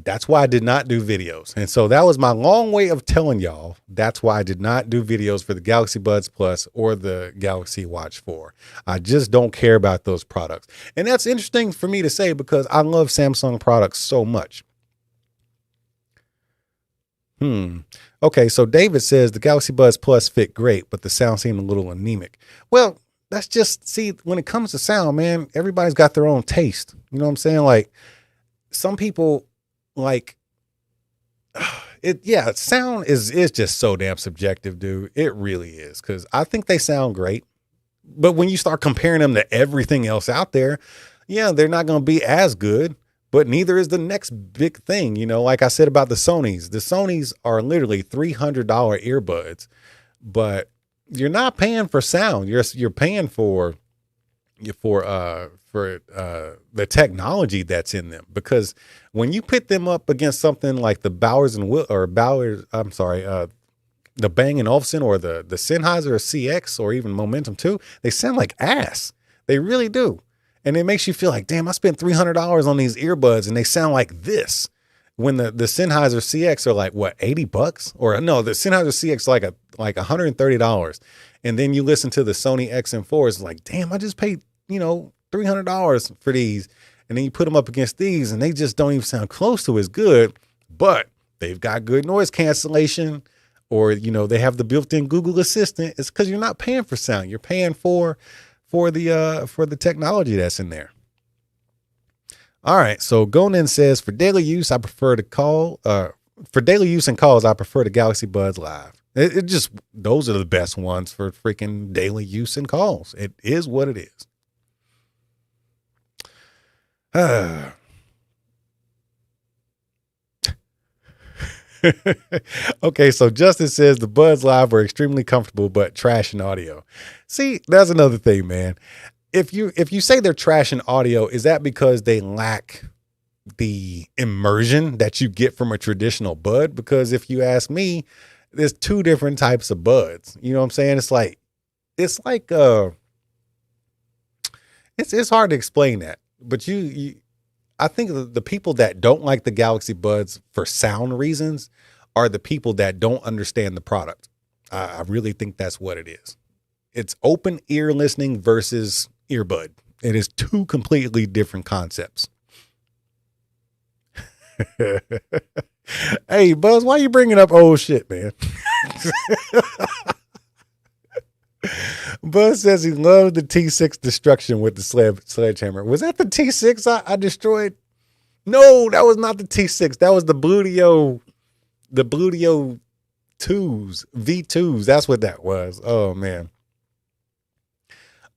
that's why I did not do videos. And so that was my long way of telling y'all, that's why I did not do videos for the Galaxy Buds Plus or the Galaxy Watch 4. I just don't care about those products. And that's interesting for me to say because I love Samsung products so much. Okay, so David says the Galaxy Buds Plus fit great, but the sound seemed a little anemic. Well, that's just, see, when it comes to sound, man, everybody's got their own taste. You know what I'm saying? Like, some people like it. Yeah. Sound is just so damn subjective, dude. It really is. Cause I think they sound great, but when you start comparing them to everything else out there, yeah, they're not going to be as good, but neither is the next big thing. Like I said about the Sonys are literally $300 earbuds, but you're not paying for sound. You're paying for the technology that's in them, because when you put them up against something like the the Bang & Olufsen or the Sennheiser CX or even Momentum 2, they sound like ass. They really do. And it makes you feel like, damn, I spent $300 on these earbuds and they sound like this. When the Sennheiser CX are like, what, $80? Or no, the Sennheiser CX like $130. And then you listen to the Sony Xm3, it's like, damn, I just paid, $300 for these. And then you put them up against these and they just don't even sound close to as good, but they've got good noise cancellation, or, they have the built-in Google Assistant. It's because you're not paying for sound. You're paying for the technology that's in there. All right. So Gonin says, for daily use, I prefer to call, for daily use and calls, I prefer the Galaxy Buds Live. It just, those are the best ones for freaking daily use and calls. It is what it is. Okay, so Justin says the Buds Live were extremely comfortable, but trash in audio. See, that's another thing, man. If you say they're trash in audio, is that because they lack the immersion that you get from a traditional bud? Because if you ask me, there's 2 different types of buds. You know what I'm saying? It's hard to explain that, but I think the people that don't like the Galaxy Buds for sound reasons are the people that don't understand the product. I really think that's what it is. It's open ear listening versus earbud. It is 2 completely different concepts. Hey, Buzz, why are you bringing up old shit, man? Buzz says he loved the T6 destruction with the sledgehammer. Was that the T6 I destroyed? No, that was not the T6. That was the Bluetooth 2s, V2s. That's what that was. Oh, man.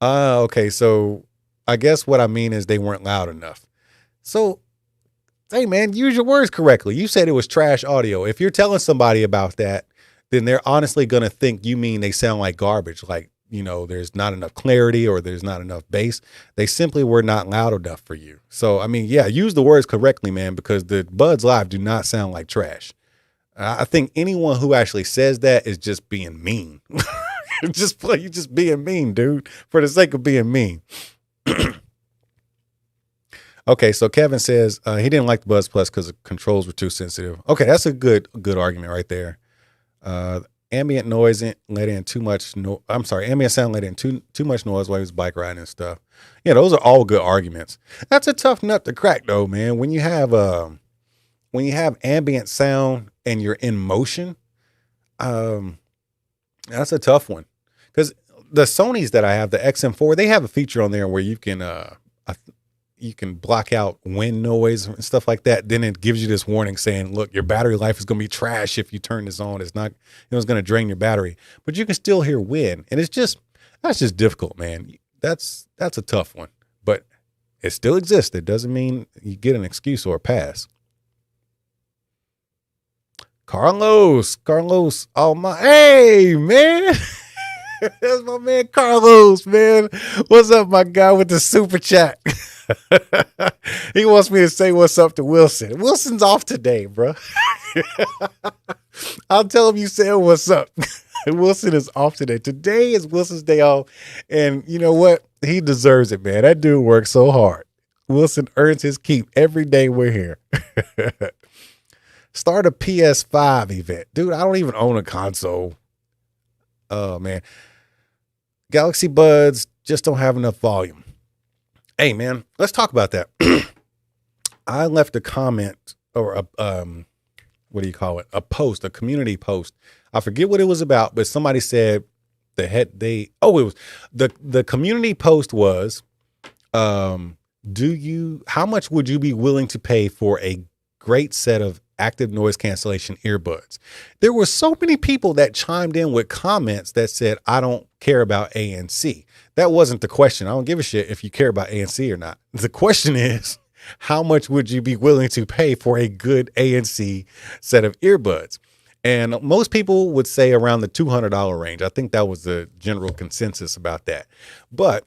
Okay, so I guess what I mean is they weren't loud enough. So, hey, man, use your words correctly. You said it was trash audio. If you're telling somebody about that, then they're honestly going to think you mean they sound like garbage, like, there's not enough clarity or there's not enough bass. They simply were not loud enough for you. So, I mean, yeah, use the words correctly, man, because the Buds Live do not sound like trash. I think anyone who actually says that is just being mean. You just being mean, dude, for the sake of being mean. Okay, so Kevin says he didn't like the Buds Plus because the controls were too sensitive. Okay, that's a good argument right there. ambient noise let in too much. Ambient sound let in too much noise while he was bike riding and stuff. Yeah, those are all good arguments. That's a tough nut to crack, though, man. When you have ambient sound and you're in motion, that's a tough one. Because the Sonys that I have, the XM4, they have a feature on there where you can block out wind noise and stuff like that. Then it gives you this warning saying, look, your battery life is going to be trash if you turn this on. It's going to drain your battery, but you can still hear wind. And that's just difficult, man. That's a tough one, but it still exists. It doesn't mean you get an excuse or a pass. Carlos. Oh my, hey man. That's my man Carlos, man. What's up, my guy with the super chat? He wants me to say what's up to Wilson. Wilson's off today, bro. I'll tell him you said what's up. Wilson is off today. Today is Wilson's day off. And you know what? He deserves it, man. That dude works so hard. Wilson earns his keep every day we're here. Start a PS5 event. Dude, I don't even own a console. Oh, man. Galaxy Buds just don't have enough volume. Hey, man, let's talk about that. I left a comment or a post, a community post. I forget what it was about, but somebody said the community post was, how much would you be willing to pay for a great set of active noise cancellation earbuds? There were so many people that chimed in with comments that said, I don't care about ANC. That wasn't the question. I don't give a shit if you care about ANC or not. The question is, how much would you be willing to pay for a good ANC set of earbuds? And most people would say around the $200 range. I think that was the general consensus about that. But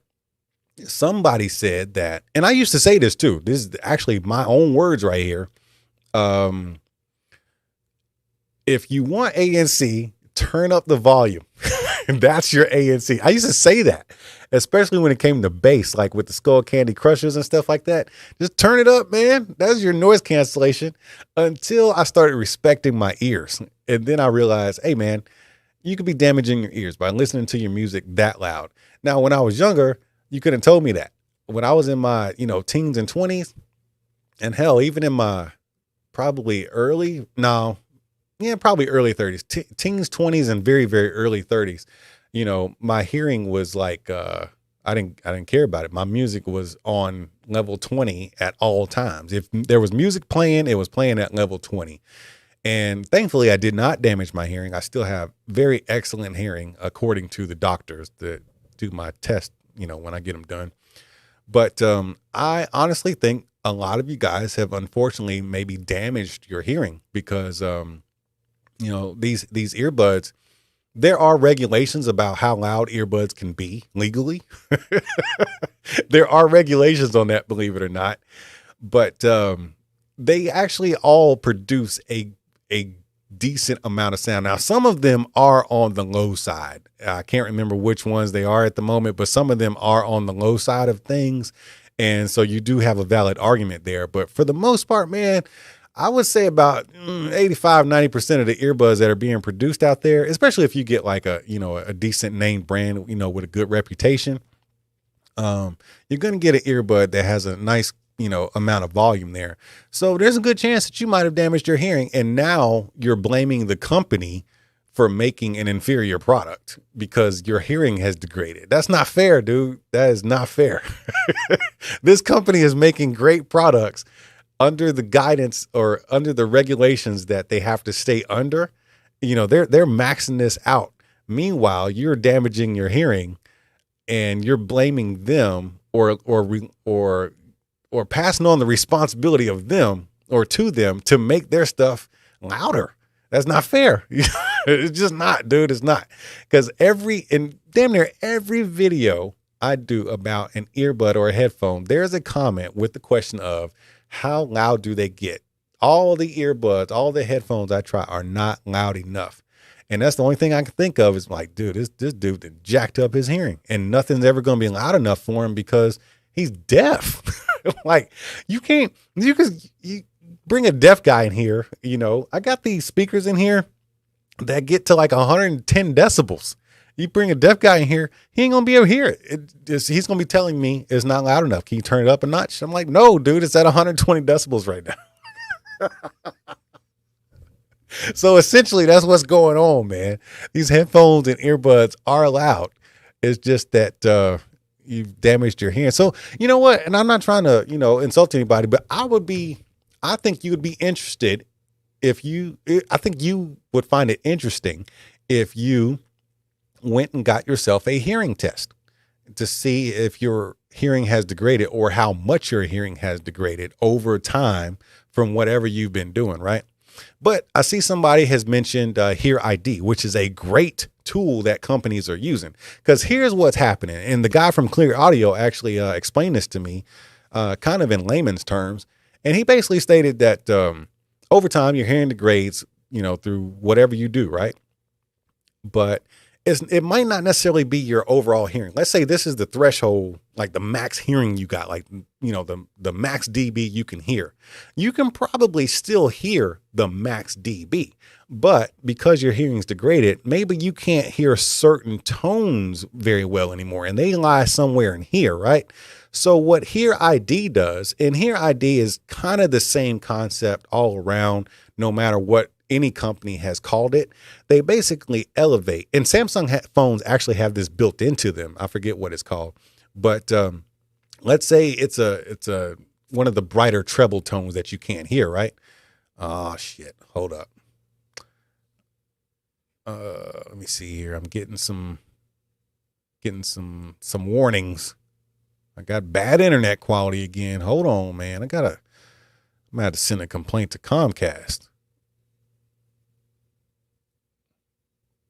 somebody said that, and I used to say this too. This is actually my own words right here. If you want ANC, turn up the volume. That's your ANC. I used to say that, especially when it came to bass, like with the Skull Candy Crushers and stuff like that. Just turn it up, man. That's your noise cancellation, until I started respecting my ears. And then I realized, hey, man, you could be damaging your ears by listening to your music that loud. Now, when I was younger, you couldn't told me that. When I was in my, teens and 20s, and hell, even in my probably early 30s, teens, 20s, and very, very early 30s. My hearing was like, I didn't care about it. My music was on level 20 at all times. If there was music playing, it was playing at level 20. And thankfully I did not damage my hearing. I still have very excellent hearing according to the doctors that do my test, when I get them done. But, I honestly think a lot of you guys have unfortunately maybe damaged your hearing because, these earbuds, there are regulations about how loud earbuds can be legally. There are regulations on that, believe it or not. But they actually all produce a decent amount of sound. Now, some of them are on the low side. I can't remember which ones they are at the moment, but some of them are on the low side of things. And so you do have a valid argument there. But for the most part, man, I would say about 85, 90% of the earbuds that are being produced out there, especially if you get like a decent name brand, with a good reputation, you're going to get an earbud that has a nice, amount of volume there. So there's a good chance that you might have damaged your hearing. And now you're blaming the company for making an inferior product because your hearing has degraded. That's not fair, dude. That is not fair. This company is making great products under the guidance or under the regulations that they have to stay under. They're maxing this out. Meanwhile, you're damaging your hearing and you're blaming them or passing on the responsibility of them or to them to make their stuff louder. That's not fair. It's just not, dude. It's not. Because damn near every video I do about an earbud or a headphone, there's a comment with the question of, how loud do they get? All the earbuds, all the headphones I try are not loud enough. And that's the only thing I can think of is like, dude, this dude jacked up his hearing and nothing's ever going to be loud enough for him because he's deaf. Like you bring a deaf guy in here. I got these speakers in here that get to like 110 decibels. You bring a deaf guy in here, he ain't gonna be able to hear it. He's gonna be telling me it's not loud enough. Can you turn it up a notch? I'm like, no, dude, it's at 120 decibels right now. So essentially, that's what's going on, man. These headphones and earbuds are loud. It's just that you've damaged your hearing. So you know what? And I'm not trying to, insult anybody, but I think you would be interested I think you would find it interesting if you went and got yourself a hearing test to see if your hearing has degraded or how much your hearing has degraded over time from whatever you've been doing, right? But I see somebody has mentioned Hear ID, which is a great tool that companies are using. Because here's what's happening. And the guy from Clear Audio actually explained this to me kind of in layman's terms. And he basically stated that over time, your hearing degrades, through whatever you do, right? But it might not necessarily be your overall hearing. Let's say this is the threshold, like the max hearing you got, like, the max dB you can hear. You can probably still hear the max dB, but because your hearing's degraded, maybe you can't hear certain tones very well anymore, and they lie somewhere in here, right? So what Hear ID does, and Hear ID is kind of the same concept all around, no matter what any company has called it. They basically elevate, and Samsung phones actually have this built into them. I forget what it's called, but let's say it's a one of the brighter treble tones that you can't hear, right? Oh shit, hold up. Let me see here. I'm getting some warnings. I got bad internet quality again. Hold on, man. I'm gonna have to send a complaint to Comcast.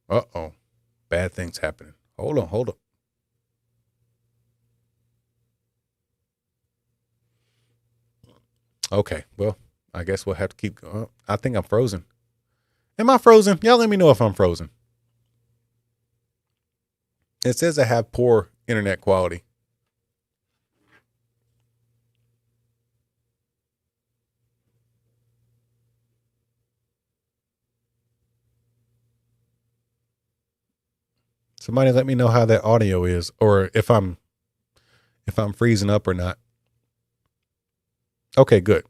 Uh-oh. Bad things happening. Hold on. Okay, well, I guess we'll have to keep going. I think I'm frozen. Am I frozen? Y'all let me know if I'm frozen. It says I have poor internet quality. Somebody let me know how that audio is, or if I'm freezing up or not. Okay, good.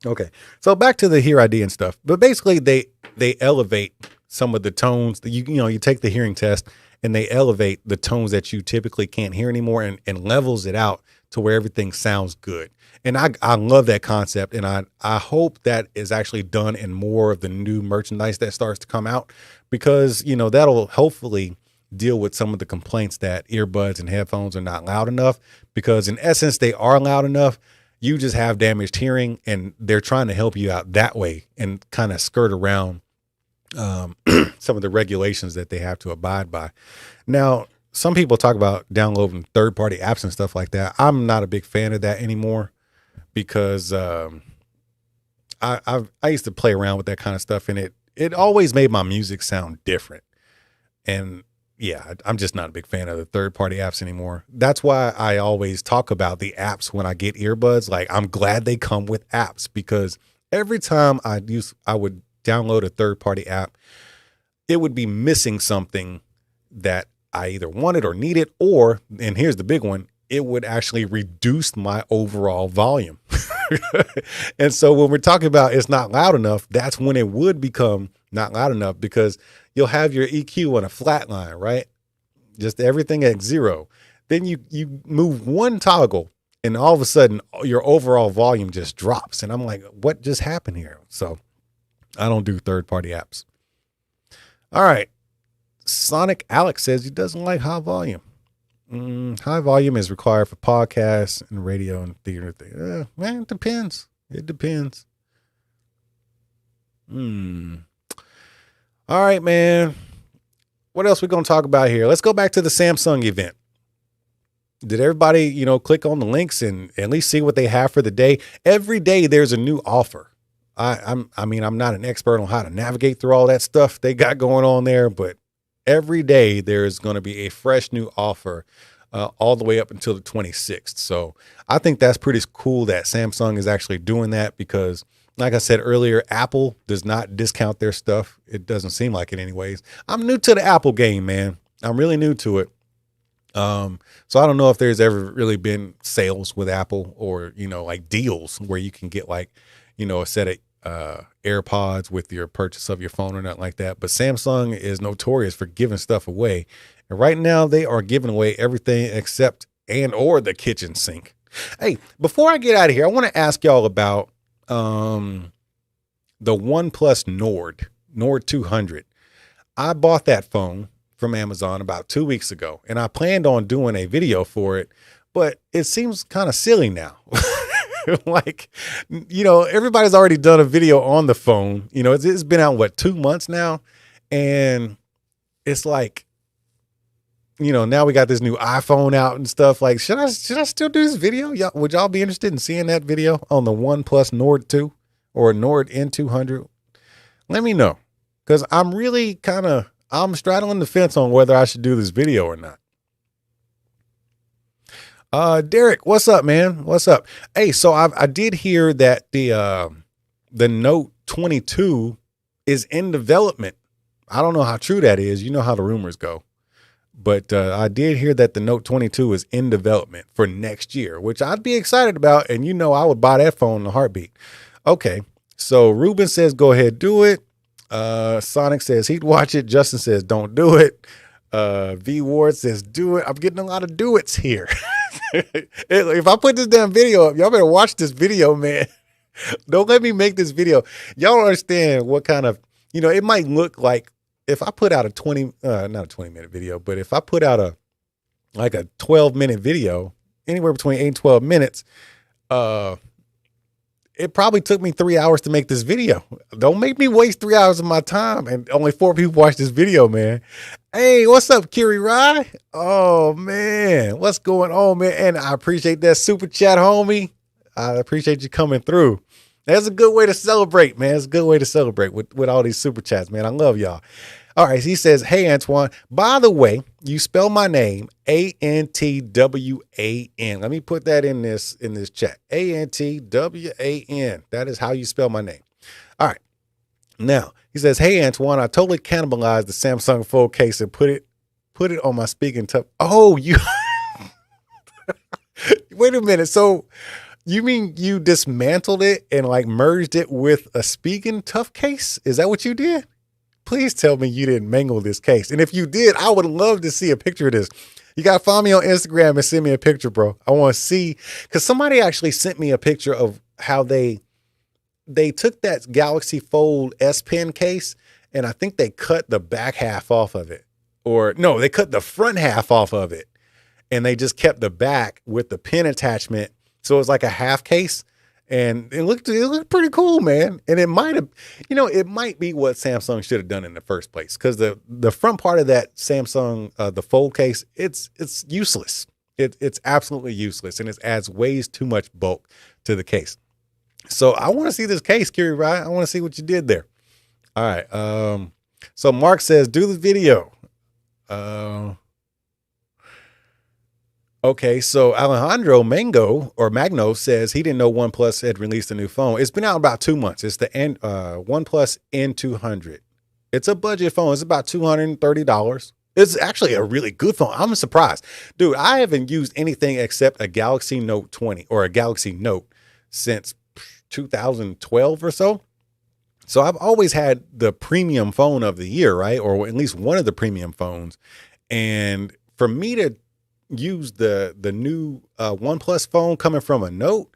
Okay, so back to the Hear ID and stuff. But basically, they elevate some of the tones. You take the hearing test, and they elevate the tones that you typically can't hear anymore, and levels it out to where everything sounds good. And I love that concept, and I hope that is actually done in more of the new merchandise that starts to come out, because that'll hopefully deal with some of the complaints that earbuds and headphones are not loud enough, because in essence they are loud enough. You just have damaged hearing, and they're trying to help you out that way and kind of skirt around some of the regulations that they have to abide by. Now, some people talk about downloading third-party apps and stuff like that. I'm not a big fan of that anymore, because I used to play around with that kind of stuff, and it always made my music sound different. And yeah, I'm just not a big fan of the third-party apps anymore. That's why I always talk about the apps when I get earbuds. Like, I'm glad they come with apps, because every time I would download a third-party app, it would be missing something that I either wanted or needed, or, and here's the big one, it would actually reduce my overall volume. And so when we're talking about it's not loud enough, that's when it would become not loud enough, because you'll have your EQ on a flat line, right? Just everything at zero. Then you move one toggle, and all of a sudden your overall volume just drops. And I'm like, what just happened here? So I don't do third-party apps. All right. Sonic Alex says he doesn't like high volume. High volume is required for podcasts and radio and theater. Man, it depends. It depends. All right, man. What else we going to talk about here? Let's go back to the Samsung event. Did everybody, click on the links and at least see what they have for the day? Every day there's a new offer. I'm not an expert on how to navigate through all that stuff they got going on there, but every day there's going to be a fresh new offer all the way up until the 26th. So I think that's pretty cool that Samsung is actually doing that, because Like I said earlier, Apple does not discount their stuff. It doesn't seem like it anyways. I'm new to the Apple game, man. I'm really new to it. So I don't know if there's ever really been sales with Apple or, like deals where you can get like, a set of AirPods with your purchase of your phone or nothing like that. But Samsung is notorious for giving stuff away. And right now they are giving away everything except or the kitchen sink. Hey, before I get out of here, I want to ask y'all about the OnePlus Nord 200. I bought that phone from Amazon about 2 weeks ago, and I planned on doing a video for it, but it seems kind of silly now. Like, everybody's already done a video on the phone. It's been out, 2 months now? And it's like, now we got this new iPhone out and stuff. Like, should I still do this video? Would y'all be interested in seeing that video on the OnePlus Nord 2 or Nord N200? Let me know, because I'm really I'm straddling the fence on whether I should do this video or not. Derek, what's up, man? What's up? Hey, so I did hear that the Note 22 is in development. I don't know how true that is. You know how the rumors go. But I did hear that the Note 22 is in development for next year, which I'd be excited about. And I would buy that phone in a heartbeat. Okay, so Ruben says, go ahead, do it. Sonic says he'd watch it. Justin says, don't do it. V Ward says, do it. I'm getting a lot of do it's here. If I put this damn video up, y'all better watch this video, man. Don't let me make this video. Y'all don't understand what kind of, it might look like if I put out a not a 20-minute video, but if I put out a 12-minute video, anywhere between 8 and 12 minutes, it probably took me 3 hours to make this video. Don't make me waste 3 hours of my time and only 4 people watch this video, man. Hey, what's up, Kiri Rai? Oh, man. What's going on, man? And I appreciate that super chat, homie. I appreciate you coming through. That's a good way to celebrate, man. It's a good way to celebrate with all these super chats, man. I love y'all. All right. He says, hey, Antoine, by the way, you spell my name Antwan. Let me put that in this chat. Antwan. That is how you spell my name. All right. Now he says, hey, Antoine, I totally cannibalized the Samsung Fold case and put it on my speaking tough. Oh, you wait a minute. So you mean you dismantled it and merged it with a speaking tough case? Is that what you did? Please tell me you didn't mangle this case. And if you did, I would love to see a picture of this. You got to follow me on Instagram and send me a picture, bro. I want to see, because somebody actually sent me a picture of how they took that Galaxy Fold S Pen case, and I think they cut the back half off of it. Or no, they cut the front half off of it, and they just kept the back with the pen attachment. So it was like a half case, and it looked pretty cool, man. And it might have, it might be what Samsung should have done in the first place, because the front part of that Samsung, the Fold case, it's useless. It's absolutely useless, and it adds way too much bulk to the case. So I want to see this case, Kiri Rai. I want to see what you did there. All right. So Mark says, do the video. Okay, so Alejandro Magno says he didn't know OnePlus had released a new phone. It's been out about 2 months. It's the OnePlus N200. It's a budget phone. It's about $230. It's actually a really good phone. I'm surprised. Dude, I haven't used anything except a Galaxy Note 20 or a Galaxy Note since 2012 or so. So I've always had the premium phone of the year, right? Or at least one of the premium phones. And for me to use the new OnePlus phone coming from a Note,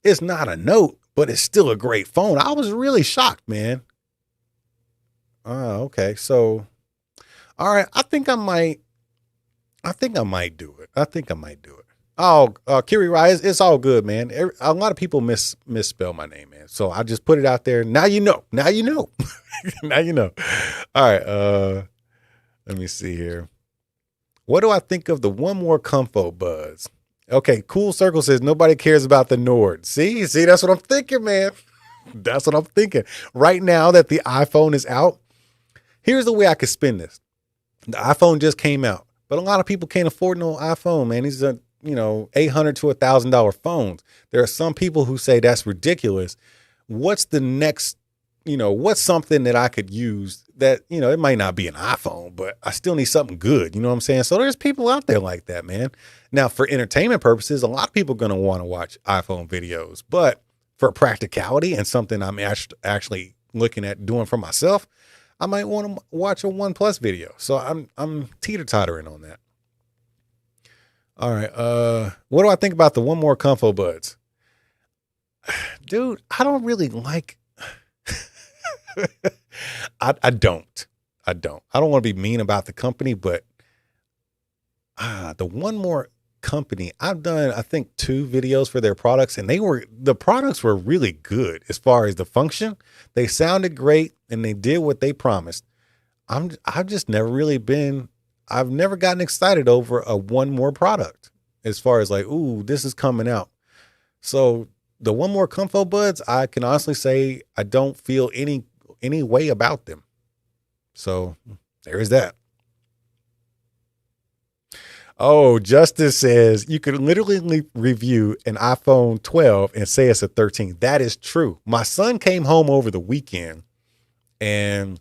it's not a Note, but it's still a great phone. I was really shocked, man. Okay. So, all right. I think I might do it. Oh, Kiri Rai, it's all good, man. A lot of people misspell my name, man. So I just put it out there. Now you know. Now you know. All right. Let me see here. What do I think of the One More Comfo buzz? Okay, Cool Circle says nobody cares about the Nord. See, that's what I'm thinking, man. That's what I'm thinking. Right now that the iPhone is out, here's the way I could spin this. The iPhone just came out, but a lot of people can't afford no iPhone, man. These are, $800 to $1,000 phones. There are some people who say that's ridiculous. what's the next, what's something that I could use that, it might not be an iPhone, but I still need something good. You know what I'm saying? So there's people out there like that, man. Now, for entertainment purposes, a lot of people are going to want to watch iPhone videos, but for practicality and something I'm actually looking at doing for myself, I might want to watch a OnePlus video. So I'm teeter-tottering on that. All right. What do I think about the One More Comfo Buds? Dude, I don't really like, I don't want to be mean about the company, but the One More company, I've done, I think 2 videos for their products, and the products were really good as far as the function. They sounded great and they did what they promised. I've just never really I've never gotten excited over a One More product as far as like, ooh, this is coming out. So the One More Comfo Buds, I can honestly say I don't feel any way about them. So there is that. Oh, Justice says you could literally review an iPhone 12 and say it's a 13. That is true. My son came home over the weekend and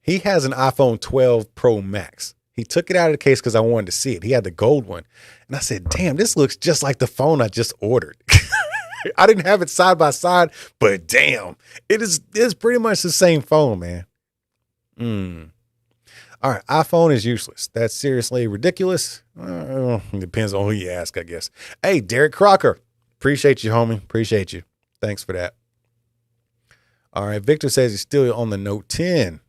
he has an iPhone 12 Pro Max. He took it out of the case because I wanted to see it. He had the gold one. And I said, damn, this looks just like the phone I just ordered. I didn't have it side by side, but damn, it's pretty much the same phone, man. All right, iPhone is useless. That's seriously ridiculous. Depends on who you ask, I guess. Hey, Derek Crocker. Appreciate you, homie. Appreciate you. Thanks for that. All right, Victor says he's still on the Note 10.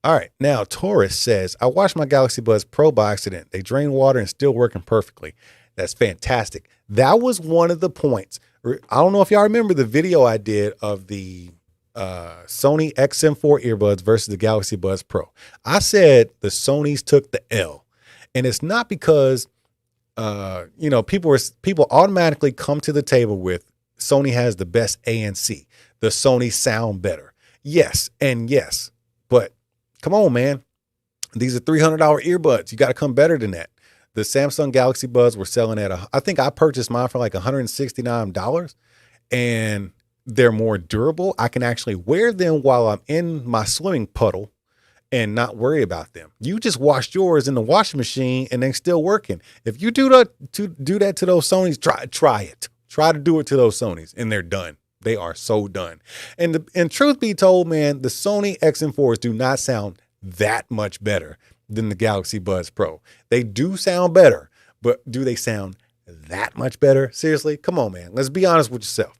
All right, now Taurus says, I washed my Galaxy Buds Pro by accident. They drain water and still working perfectly. That's fantastic. That was one of the points. I don't know if y'all remember the video I did of the Sony Xm3 earbuds versus the Galaxy Buds Pro. I said the Sonys took the L, and it's not because, people automatically come to the table with Sony has the best ANC. The Sony sound better. Yes. And yes, but come on, man. These are $300 earbuds. You got to come better than that. The Samsung Galaxy Buds were selling at I think I purchased mine for like $169, and they're more durable. I can actually wear them while I'm in my swimming puddle and not worry about them. You just washed yours in the washing machine and they're still working. If you do that to those Sonys, try it. Try to do it to those Sonys and they're done. They are so done. And truth be told, man, the Sony Xm4s do not sound that much better than the Galaxy Buds Pro. They do sound better, but do they sound that much better? Seriously? Come on, man. Let's be honest with yourself.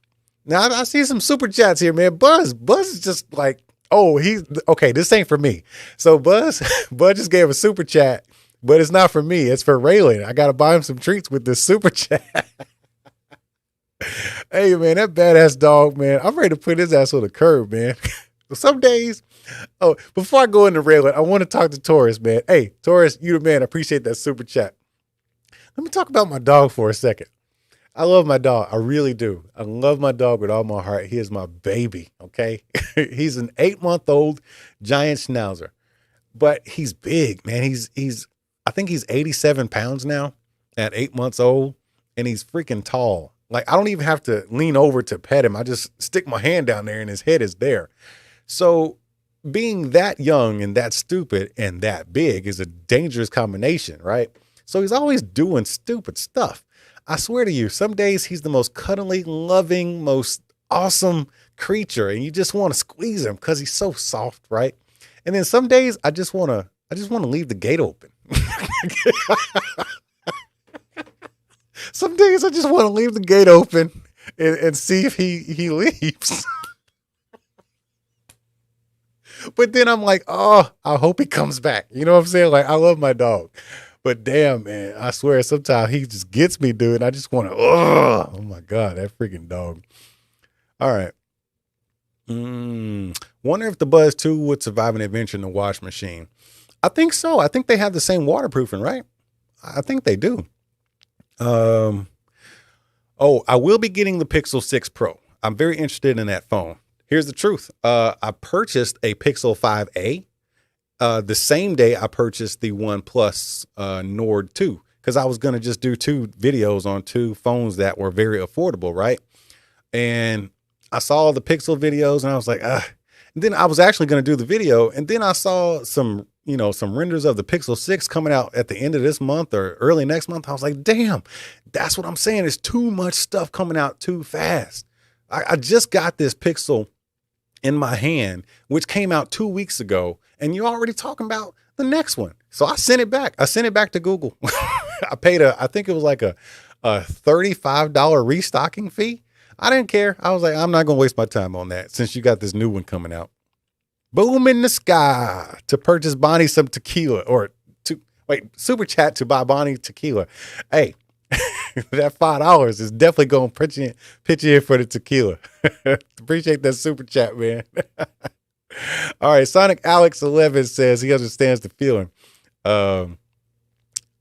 Now, I see some super chats here, man. Buzz is just like, oh, okay, this ain't for me. So Buzz just gave a super chat, but it's not for me. It's for Raylan. I got to buy him some treats with this super chat. Hey, man, that badass dog, man. I'm ready to put his ass on the curb, man. Some days. Oh, before I go into Raylan, I want to talk to Taurus, man. Hey, Taurus, you the man. I appreciate that super chat. Let me talk about my dog for a second. I love my dog. I really do. I love my dog with all my heart. He is my baby, okay? He's an 8-month-old giant schnauzer, but he's big, man. I think he's 87 pounds now at 8 months old, and he's freaking tall. Like, I don't even have to lean over to pet him. I just stick my hand down there and his head is there. So being that young and that stupid and that big is a dangerous combination, right? So he's always doing stupid stuff. I swear to you, some days he's the most cuddly, loving, most awesome creature, and you just want to squeeze him because he's so soft, right? And then some days I just want to leave the gate open. Some days I just want to leave the gate open and see if he leaves. But then I'm like, oh, I hope he comes back. You know what I'm saying? Like, I love my dog. But damn, man, I swear sometimes he just gets me, dude. I just want to, oh my God, that freaking dog. All right. Wonder if the Buds 2 would survive an adventure in the wash machine. I think so. I think they have the same waterproofing, right? I think they do. I will be getting the Pixel 6 Pro. I'm very interested in that phone. Here's the truth. I purchased a Pixel 5a. The same day I purchased the OnePlus Nord 2 because I was going to just do 2 videos on 2 phones that were very affordable, right? And I saw the Pixel videos and I was like, ah. And then I was actually going to do the video. And then I saw some, some renders of the Pixel 6 coming out at the end of this month or early next month. I was like, damn, that's what I'm saying. There's too much stuff coming out too fast. I just got this Pixel in my hand, which came out 2 weeks ago. And you're already talking about the next one. So I sent it back. I sent it back to Google. I paid I think it was like a $35 restocking fee. I didn't care. I was like, I'm not going to waste my time on that since you got this new one coming out. Boom in the sky to purchase Bonnie some tequila super chat to buy Bonnie tequila. Hey, that $5 is definitely going to pitch you in for the tequila. Appreciate that super chat, man. All right. Sonic Alex 11 says he understands the feeling.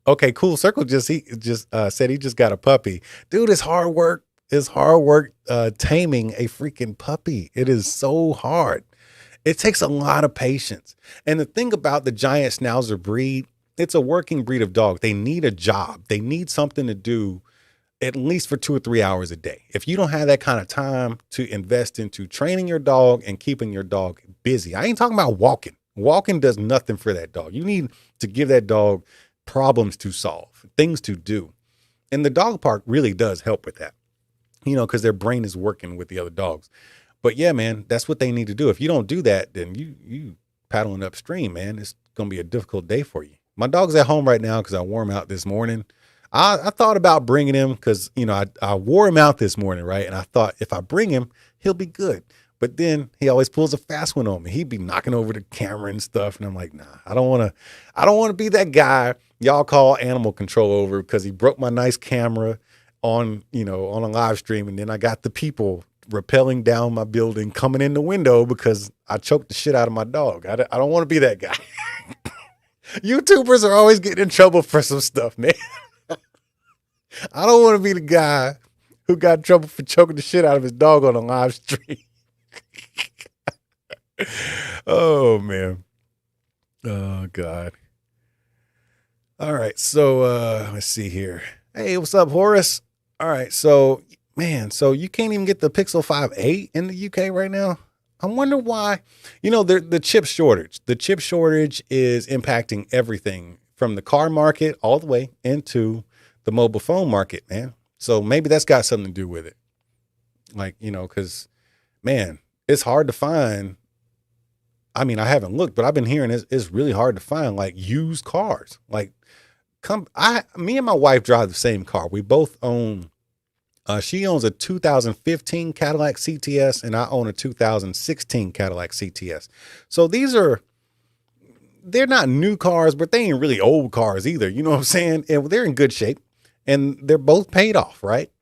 Okay, cool. Circle he just said he just got a puppy. Dude, it's hard work. It's hard work taming a freaking puppy. It is so hard. It takes a lot of patience. And the thing about the giant schnauzer breed, it's a working breed of dog. They need a job. They need something to do at least for 2 or 3 hours a day. If you don't have that kind of time to invest into training your dog and keeping your dog busy, I ain't talking about walking. Walking does nothing for that dog. You need to give that dog problems to solve, things to do. And the dog park really does help with that, because their brain is working with the other dogs. But yeah, man, that's what they need to do. If you don't do that, then you paddling upstream, man. It's going to be a difficult day for you. My dog's at home right now because I wore him out this morning. I thought about bringing him because, I wore him out this morning, right? And I thought if I bring him, he'll be good. But then he always pulls a fast one on me. He'd be knocking over the camera and stuff. And I'm like, nah, I don't want to be that guy y'all call animal control over because he broke my nice camera on a live stream. And then I got the people rappelling down my building, coming in the window because I choked the shit out of my dog. I don't want to be that guy. YouTubers are always getting in trouble for some stuff, man. I don't want to be the guy who got in trouble for choking the shit out of his dog on a live stream. Oh, man. Oh, God. All right. So let's see here. Hey, what's up, Horace? All right. So, man, so you can't even get the Pixel 5a in the UK right now? I wonder why. The chip shortage. The chip shortage is impacting everything from the car market all the way into the mobile phone market, man. So maybe that's got something to do with it. Like, because, man, it's hard to find. I mean, I haven't looked, but I've been hearing it's really hard to find like used cars. Like, me and my wife drive the same car. We both own. She owns a 2015 Cadillac CTS, and I own a 2016 Cadillac CTS. So they're not new cars, but they ain't really old cars either. You know what I'm saying? And they're in good shape, and they're both paid off, right?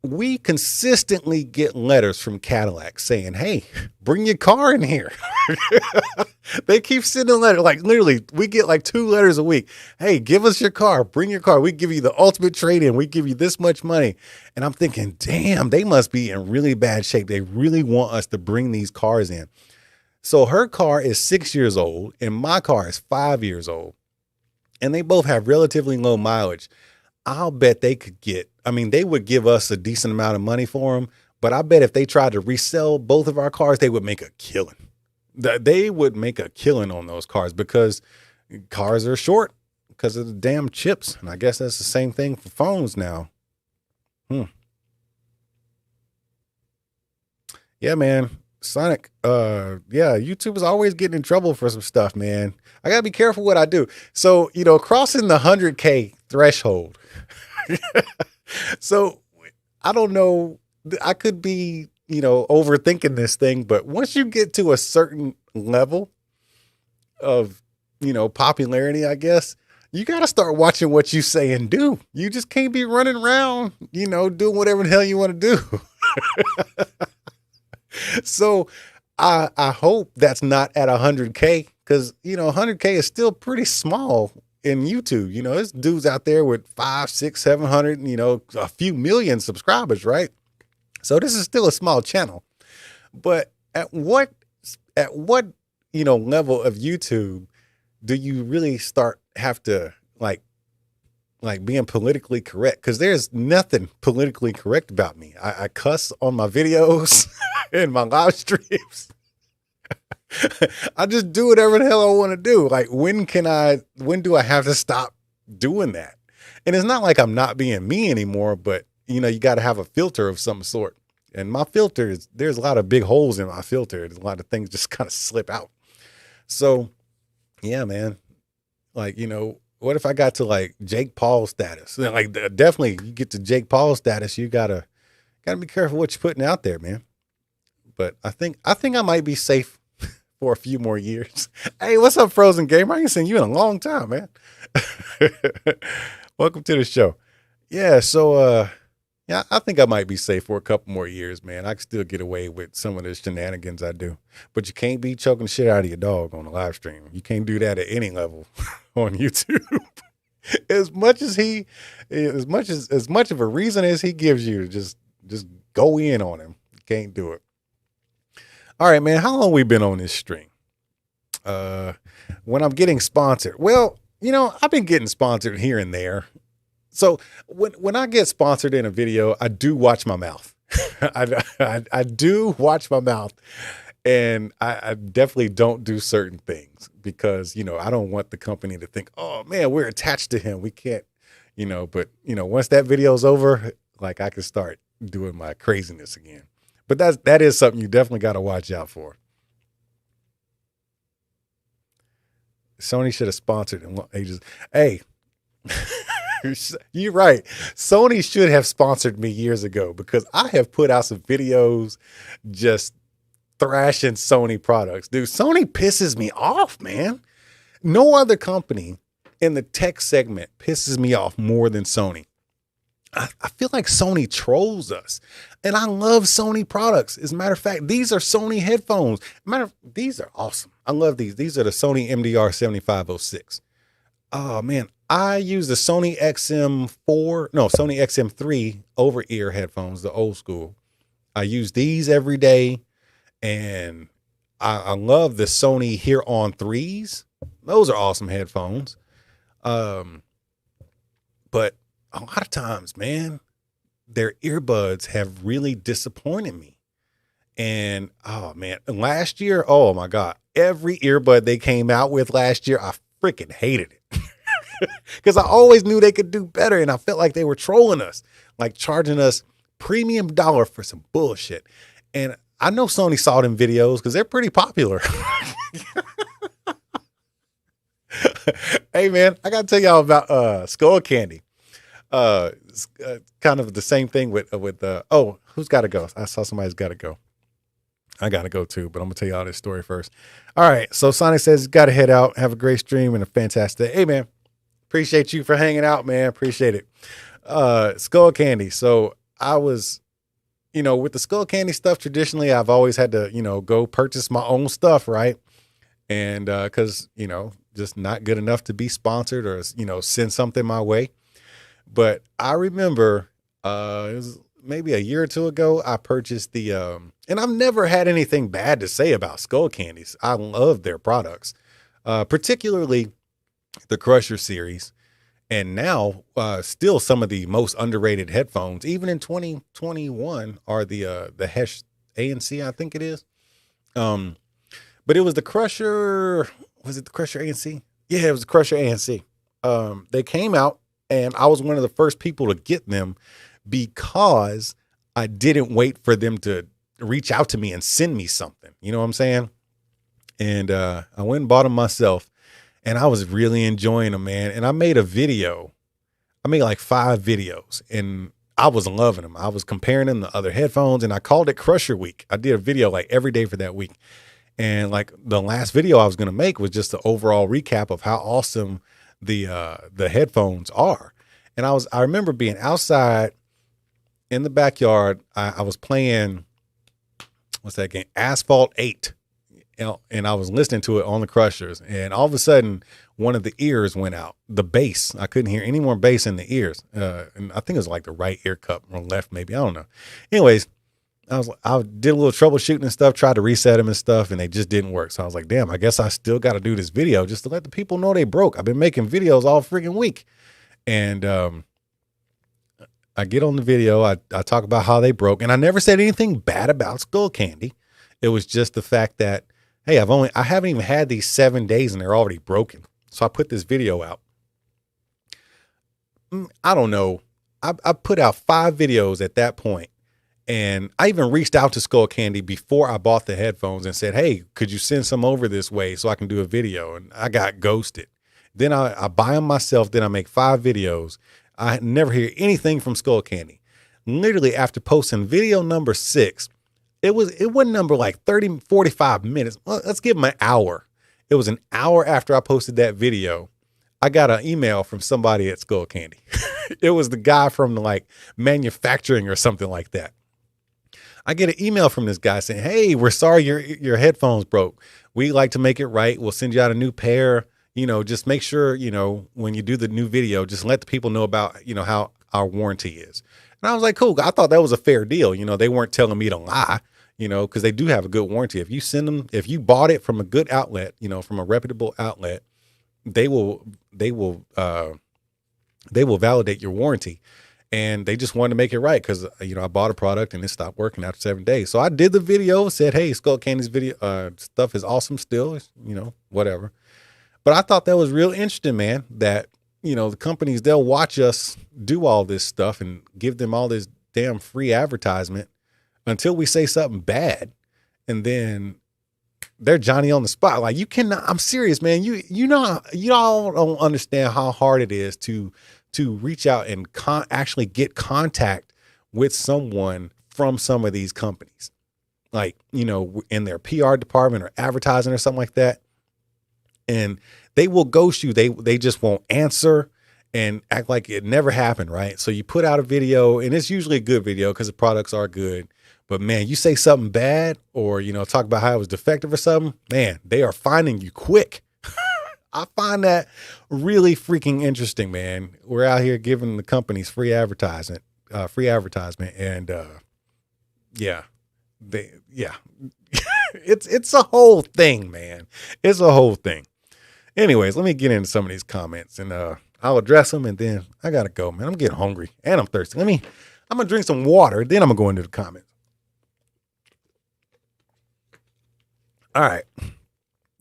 We consistently get letters from Cadillac saying, hey, bring your car in here. They keep sending letters. Like literally, we get like 2 letters a week. Hey, give us your car. Bring your car. We give you the ultimate trade-in. We give you this much money. And I'm thinking, damn, they must be in really bad shape. They really want us to bring these cars in. So her car is 6 years old and my car is 5 years old. And they both have relatively low mileage. I'll bet they would give us a decent amount of money for them. But I bet if they tried to resell both of our cars, they would make a killing. They would make a killing on those cars because cars are short because of the damn chips. And I guess that's the same thing for phones now. Yeah, man. Sonic, YouTube is always getting in trouble for some stuff, man. I gotta be careful what I do. So, crossing the 100K threshold. So I don't know. I could be, overthinking this thing, but once you get to a certain level of, popularity, I guess, you got to start watching what you say and do. You just can't be running around, doing whatever the hell you want to do. So I hope that's not at 100K because, 100K is still pretty small in YouTube. There's dudes out there with 500, 600, 700, a few million subscribers, right? So this is still a small channel. But at what level of YouTube do you really have to like being politically correct, because there's nothing politically correct about me. I cuss on my videos and my live streams. I just do whatever the hell I want to do. Like, when do I have to stop doing that? And it's not like I'm not being me anymore, but you got to have a filter of some sort. And my filter there's a lot of big holes in my filter. There's a lot of things just kind of slip out. So yeah, man, like, what if I got to like Jake Paul status? Like, definitely you get to Jake Paul status, you gotta be careful what you're putting out there, man. But I think I might be safe for a few more years. Hey, what's up, Frozen Gamer? I ain't seen you in a long time, man. Welcome to the show. Yeah, so yeah, I think I might be safe for a couple more years, man. I can still get away with some of the shenanigans I do. But you can't be choking shit out of your dog on a live stream. You can't do that at any level on YouTube. As much of a reason as he gives you, just go in on him. You can't do it. All right, man. How long we been on this stream? When I'm getting sponsored. Well, I've been getting sponsored here and there. So when I get sponsored in a video, I do watch my mouth. I do watch my mouth, and I definitely don't do certain things because, I don't want the company to think, oh man, we're attached to him. We can't, but once that video's over, like, I can start doing my craziness again. But that is something you definitely got to watch out for. Sony should have sponsored in ages. Hey, you're right. Sony should have sponsored me years ago, because I have put out some videos just thrashing Sony products. Dude, Sony pisses me off, man. No other company in the tech segment pisses me off more than Sony. I feel like Sony trolls us, and I love Sony products. As a matter of fact, these are Sony headphones. These are awesome. I love these. These are the Sony MDR7506. Oh man, I use the Sony Xm3 over-ear headphones, the old school. I use these every day, and I love the Sony Here-On 3s. Those are awesome headphones. But a lot of times, man, their earbuds have really disappointed me. And oh man, last year, oh my God, every earbud they came out with last year, I freaking hated it. Because I always knew they could do better, and I felt like they were trolling us, like charging us premium dollar for some bullshit. And I know Sony saw them videos because they're pretty popular. Hey man, I gotta tell y'all about Skull Candy. Kind of the same thing with oh, who's got to go? I saw somebody's got to go. I got to go too, but I'm gonna tell y'all this story first. All right, so Sonic says got to head out. Have a great stream and a fantastic day. Hey man, appreciate you for hanging out, man. Appreciate it. Skull Candy. So I was, with the Skull Candy stuff, traditionally I've always had to, go purchase my own stuff, right? And because just not good enough to be sponsored or send something my way. But I remember it was maybe a year or two ago, I purchased the and I've never had anything bad to say about Skull Candies. I love their products, particularly the Crusher series. And now still some of the most underrated headphones, even in 2021, are the Hesh ANC, I think it is. But it was the Crusher. Was it the Crusher ANC? Yeah, it was the Crusher ANC. They came out, and I was one of the first people to get them because I didn't wait for them to reach out to me and send me something. You know what I'm saying? And I went and bought them myself, and I was really enjoying them, man. And I made a video. I made like 5 videos, and I was loving them. I was comparing them to other headphones, and I called it Crusher Week. I did a video like every day for that week. And like the last video I was going to make was just the overall recap of how awesome the headphones are. And I remember being outside in the backyard. I was playing, what's that game? Asphalt 8. And I was listening to it on the Crushers, and all of a sudden one of the ears went out, the bass. I couldn't hear any more bass in the ears. And I think it was like the right ear cup or left, maybe. I don't know. Anyways, I did a little troubleshooting and stuff, tried to reset them and stuff, and they just didn't work. So I was like, damn, I guess I still got to do this video just to let the people know they broke. I've been making videos all freaking week. And I get on the video. I talk about how they broke, and I never said anything bad about Skull Candy. It was just the fact that, hey, I haven't even had these 7 days and they're already broken. So I put this video out. I don't know. I put out 5 videos at that point, and I even reached out to Skull Candy before I bought the headphones and said, hey, could you send some over this way so I can do a video? And I got ghosted. Then I buy them myself. Then I make 5 videos. I never hear anything from Skull Candy. Literally after posting video number 6, it wasn't number like 30, 45 minutes. Well, let's give them an hour. It was an hour after I posted that video. I got an email from somebody at Skull Candy. It was the guy from like manufacturing or something like that. I get an email from this guy saying, hey, we're sorry your headphones broke. We like to make it right. We'll send you out a new pair. Just make sure, when you do the new video, just let the people know about, how our warranty is. And I was like, cool. I thought that was a fair deal. They weren't telling me to lie, because they do have a good warranty. If you bought it from a good outlet, from a reputable outlet, they will validate your warranty. And they just wanted to make it right because, I bought a product and it stopped working after 7 days. So I did the video, said, hey, Skull Candy's video stuff is awesome still, whatever. But I thought that was real interesting, man, that, the companies, they'll watch us do all this stuff and give them all this damn free advertisement until we say something bad. And then they're Johnny on the spot. Like, you cannot, I'm serious, man. You all don't understand how hard it is to reach out and actually get contact with someone from some of these companies, like, in their PR department or advertising or something like that. And they will ghost you. They just won't answer and act like it never happened. Right. So you put out a video, and it's usually a good video because the products are good. But man, you say something bad or, talk about how it was defective or something, man, they are finding you quick. I find that really freaking interesting, man. We're out here giving the companies free advertisement. And it's a whole thing, man. It's a whole thing. Anyways, let me get into some of these comments and I'll address them, and then I gotta go, man. I'm getting hungry and I'm thirsty. I'm gonna drink some water, then I'm gonna go into the comments. All right.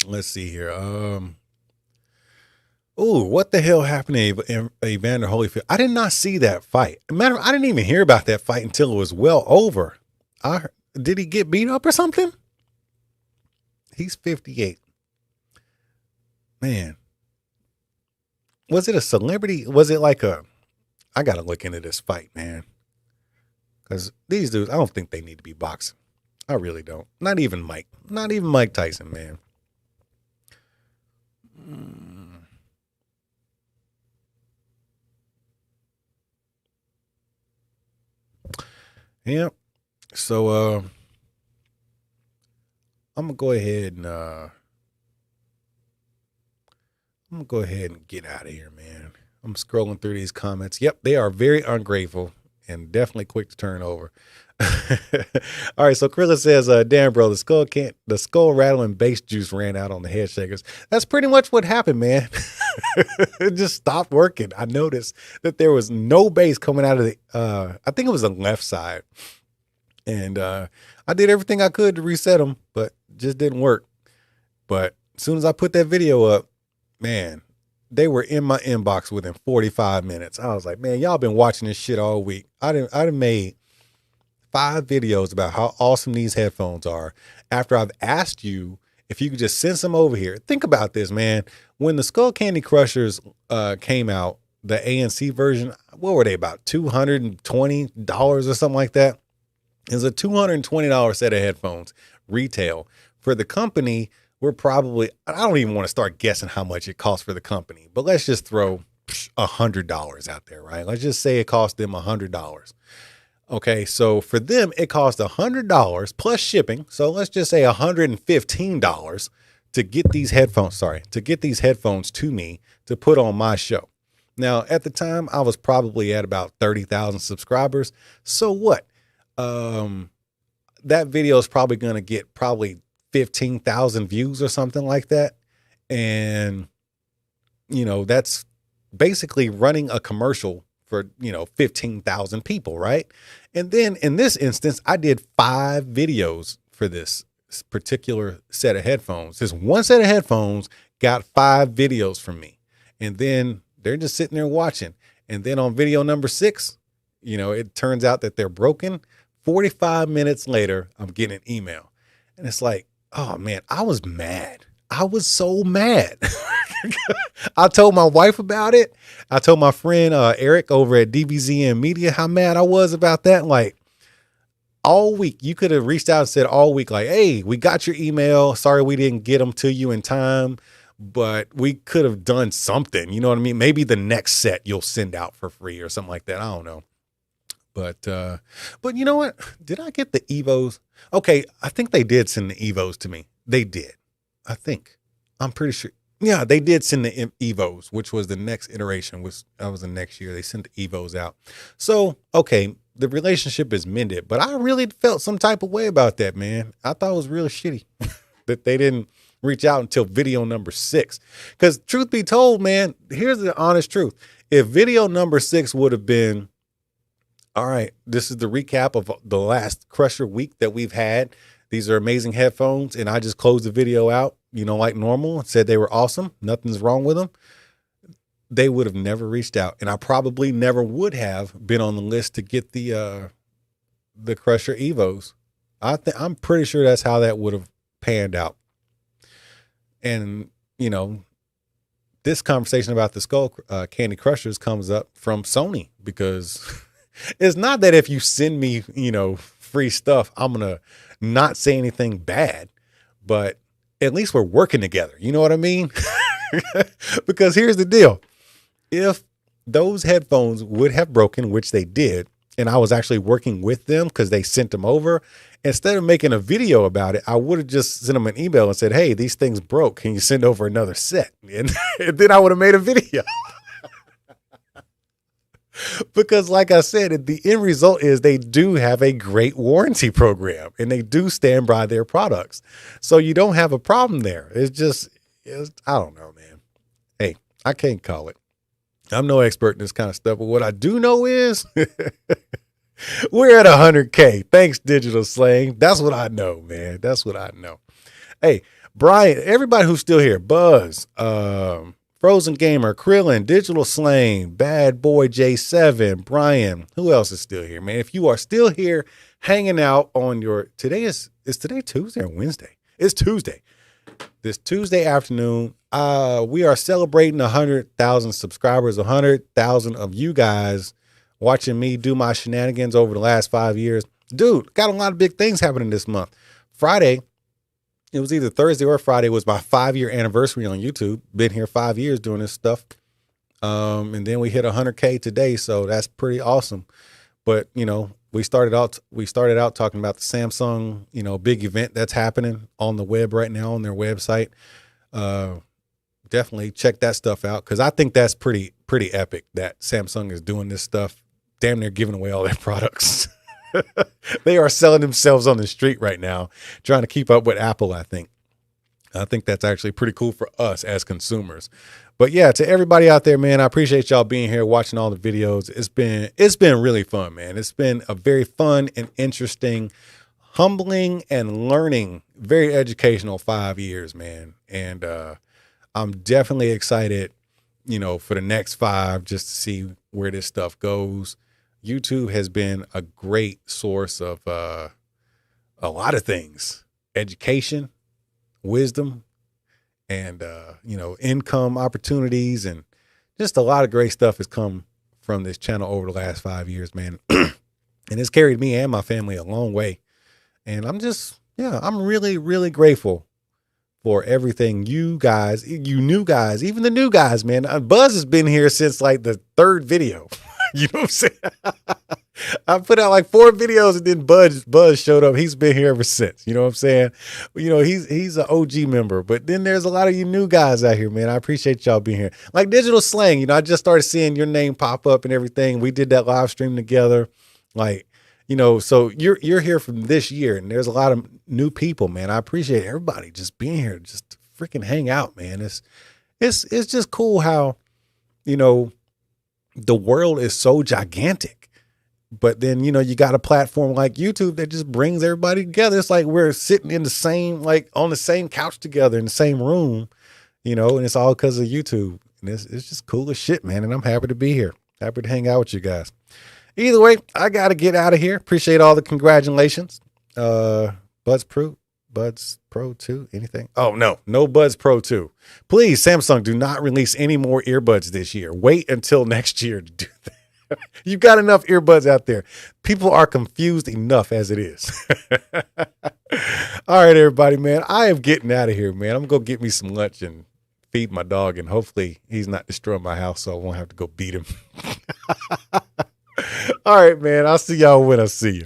Let's see here. Oh, what the hell happened to Evander Holyfield? I did not see that fight. Matter of fact, I didn't even hear about that fight until it was well over. Did he get beat up or something? He's 58. Man. Was it a celebrity? Was it like I got to look into this fight, man. Because these dudes, I don't think they need to be boxing. I really don't. Not even Mike Tyson, man. Yeah. So I'm gonna go ahead and get out of here, man. I'm scrolling through these comments. Yep, they are very ungrateful and definitely quick to turn over. All right, so Krilla says, damn, bro, the skull rattling bass juice ran out on the head shakers. That's pretty much what happened, man. It just stopped working. I noticed that there was no bass coming out of the, I think it was the left side. And I did everything I could to reset them, but just didn't work. But as soon as I put that video up, man, they were in my inbox within 45 minutes. I was like, man, y'all been watching this shit all week. I done made 5 videos about how awesome these headphones are after I've asked you if you could just send some over here. Think about this, man. When the Skull Candy Crushers came out, the ANC version, what were they, about $220 or something like that? It was a $220 set of headphones retail. For the company, we're probably, I don't even want to start guessing how much it costs for the company, but let's just throw $100 out there, right? Let's just say it cost them $100. Okay, so for them, it cost $100 plus shipping. So let's just say $115 to get these headphones, to me to put on my show. Now, at the time, I was probably at about 30,000 subscribers. So what? That video is probably going to get 15,000 views or something like that. And, that's basically running a commercial for, 15,000 people, right? And then in this instance, I did 5 videos for this particular set of headphones. This one set of headphones got 5 videos from me. And then they're just sitting there watching. And then on video number 6, it turns out that they're broken. 45 minutes later, I'm getting an email. And it's like, oh man, I was mad. I was so mad. I told my wife about it. I told my friend Eric over at DBZN Media how mad I was about that. Like, all week, you could have reached out and said all week, like, hey, we got your email. Sorry we didn't get them to you in time, but we could have done something. You know what I mean? Maybe the next set you'll send out for free or something like that. I don't know. But you know what? Did I get the Evos? Okay, I think they did send the Evos to me. They did. I think. I'm pretty sure. Yeah, they did send the Evos, which was the next iteration. That was the next year. They sent the Evos out. So, okay, the relationship is mended. But I really felt some type of way about that, man. I thought it was real shitty that they didn't reach out until video number 6. Because truth be told, man, here's the honest truth. If video number 6 would have been, all right, this is the recap of the last Crusher week that we've had. These are amazing headphones. And I just closed the video out, like normal, and said they were awesome. Nothing's wrong with them. They would have never reached out. And I probably never would have been on the list to get the Crusher Evos. I'm pretty sure that's how that would have panned out. And, this conversation about the Skull Candy Crushers comes up from Sony, because it's not that if you send me, free stuff, I'm going to not say anything bad, but at least we're working together. You know what I mean? Because here's the deal. If those headphones would have broken, which they did, and I was actually working with them because they sent them over, instead of making a video about it, I would have just sent them an email and said, hey, these things broke. Can you send over another set? And then I would have made a video. Because like I said, the end result is they do have a great warranty program and they do stand by their products. So you don't have a problem there. I don't know, man. Hey, I can't call it. I'm no expert in this kind of stuff, but what I do know is we're at 100K. Thanks, Digital Slang. That's what I know, man. That's what I know. Hey, Brian, everybody who's still here, Buzz, Frozen Gamer, Krillin, Digital Slang, Bad Boy J7, Brian, who else is still here, man? If you are still here hanging out on is today Tuesday or Wednesday? It's Tuesday. This Tuesday afternoon, we are celebrating 100,000 subscribers, 100,000 of you guys watching me do my shenanigans over the last 5 years. Dude, got a lot of big things happening this month. Friday, it was either Thursday or Friday, was my 5-year anniversary on YouTube. Been here 5 years doing this stuff. And then we hit 100K today. So that's pretty awesome. But, we started out talking about the Samsung, big event that's happening on the web right now on their website. Definitely check that stuff out, because I think that's pretty epic that Samsung is doing this stuff, damn near giving away all their products. They are selling themselves on the street right now, trying to keep up with Apple, I think. I think that's actually pretty cool for us as consumers. But yeah, to everybody out there, man, I appreciate y'all being here, watching all the videos. It's been really fun, man. It's been a very fun and interesting, humbling and learning, very educational 5 years, man. And I'm definitely excited, for the next 5, just to see where this stuff goes. YouTube has been a great source of a lot of things: education, wisdom, and income opportunities, and just a lot of great stuff has come from this channel over the last 5 years, man. And it's carried me and my family a long way. And I'm really, really grateful for everything you guys, you new guys, even the new guys, man. Buzz has been here since like the 3rd video. You know what I'm saying? I put out like 4 videos and then Buzz showed up. He's been here ever since. You know what I'm saying? He's an OG member. But then there's a lot of you new guys out here, man. I appreciate y'all being here. Like Digital Slang, I just started seeing your name pop up and everything. We did that live stream together. Like, so you're here from this year, and there's a lot of new people, man. I appreciate everybody just being here, just to freaking hang out, man. It's just cool how you know, the world is so gigantic. But then, you know, you got a platform like YouTube that just brings everybody together. It's like we're sitting in the same, like on the same couch together in the same room, you know, and it's all because of YouTube. And it's just cool as shit, man. And I'm happy to be here. Happy to hang out with you guys. Either way, I got to get out of here. Appreciate all the congratulations. Buds Pro 2, anything? Oh, no Buds Pro 2. Please, Samsung, do not release any more earbuds this year. Wait until next year to do that. You've got enough earbuds out there. People are confused enough as it is. All right, everybody, man. I am getting out of here, man. I'm going to get me some lunch and feed my dog, and hopefully he's not destroying my house so I won't have to go beat him. All right, man. I'll see y'all when I see you.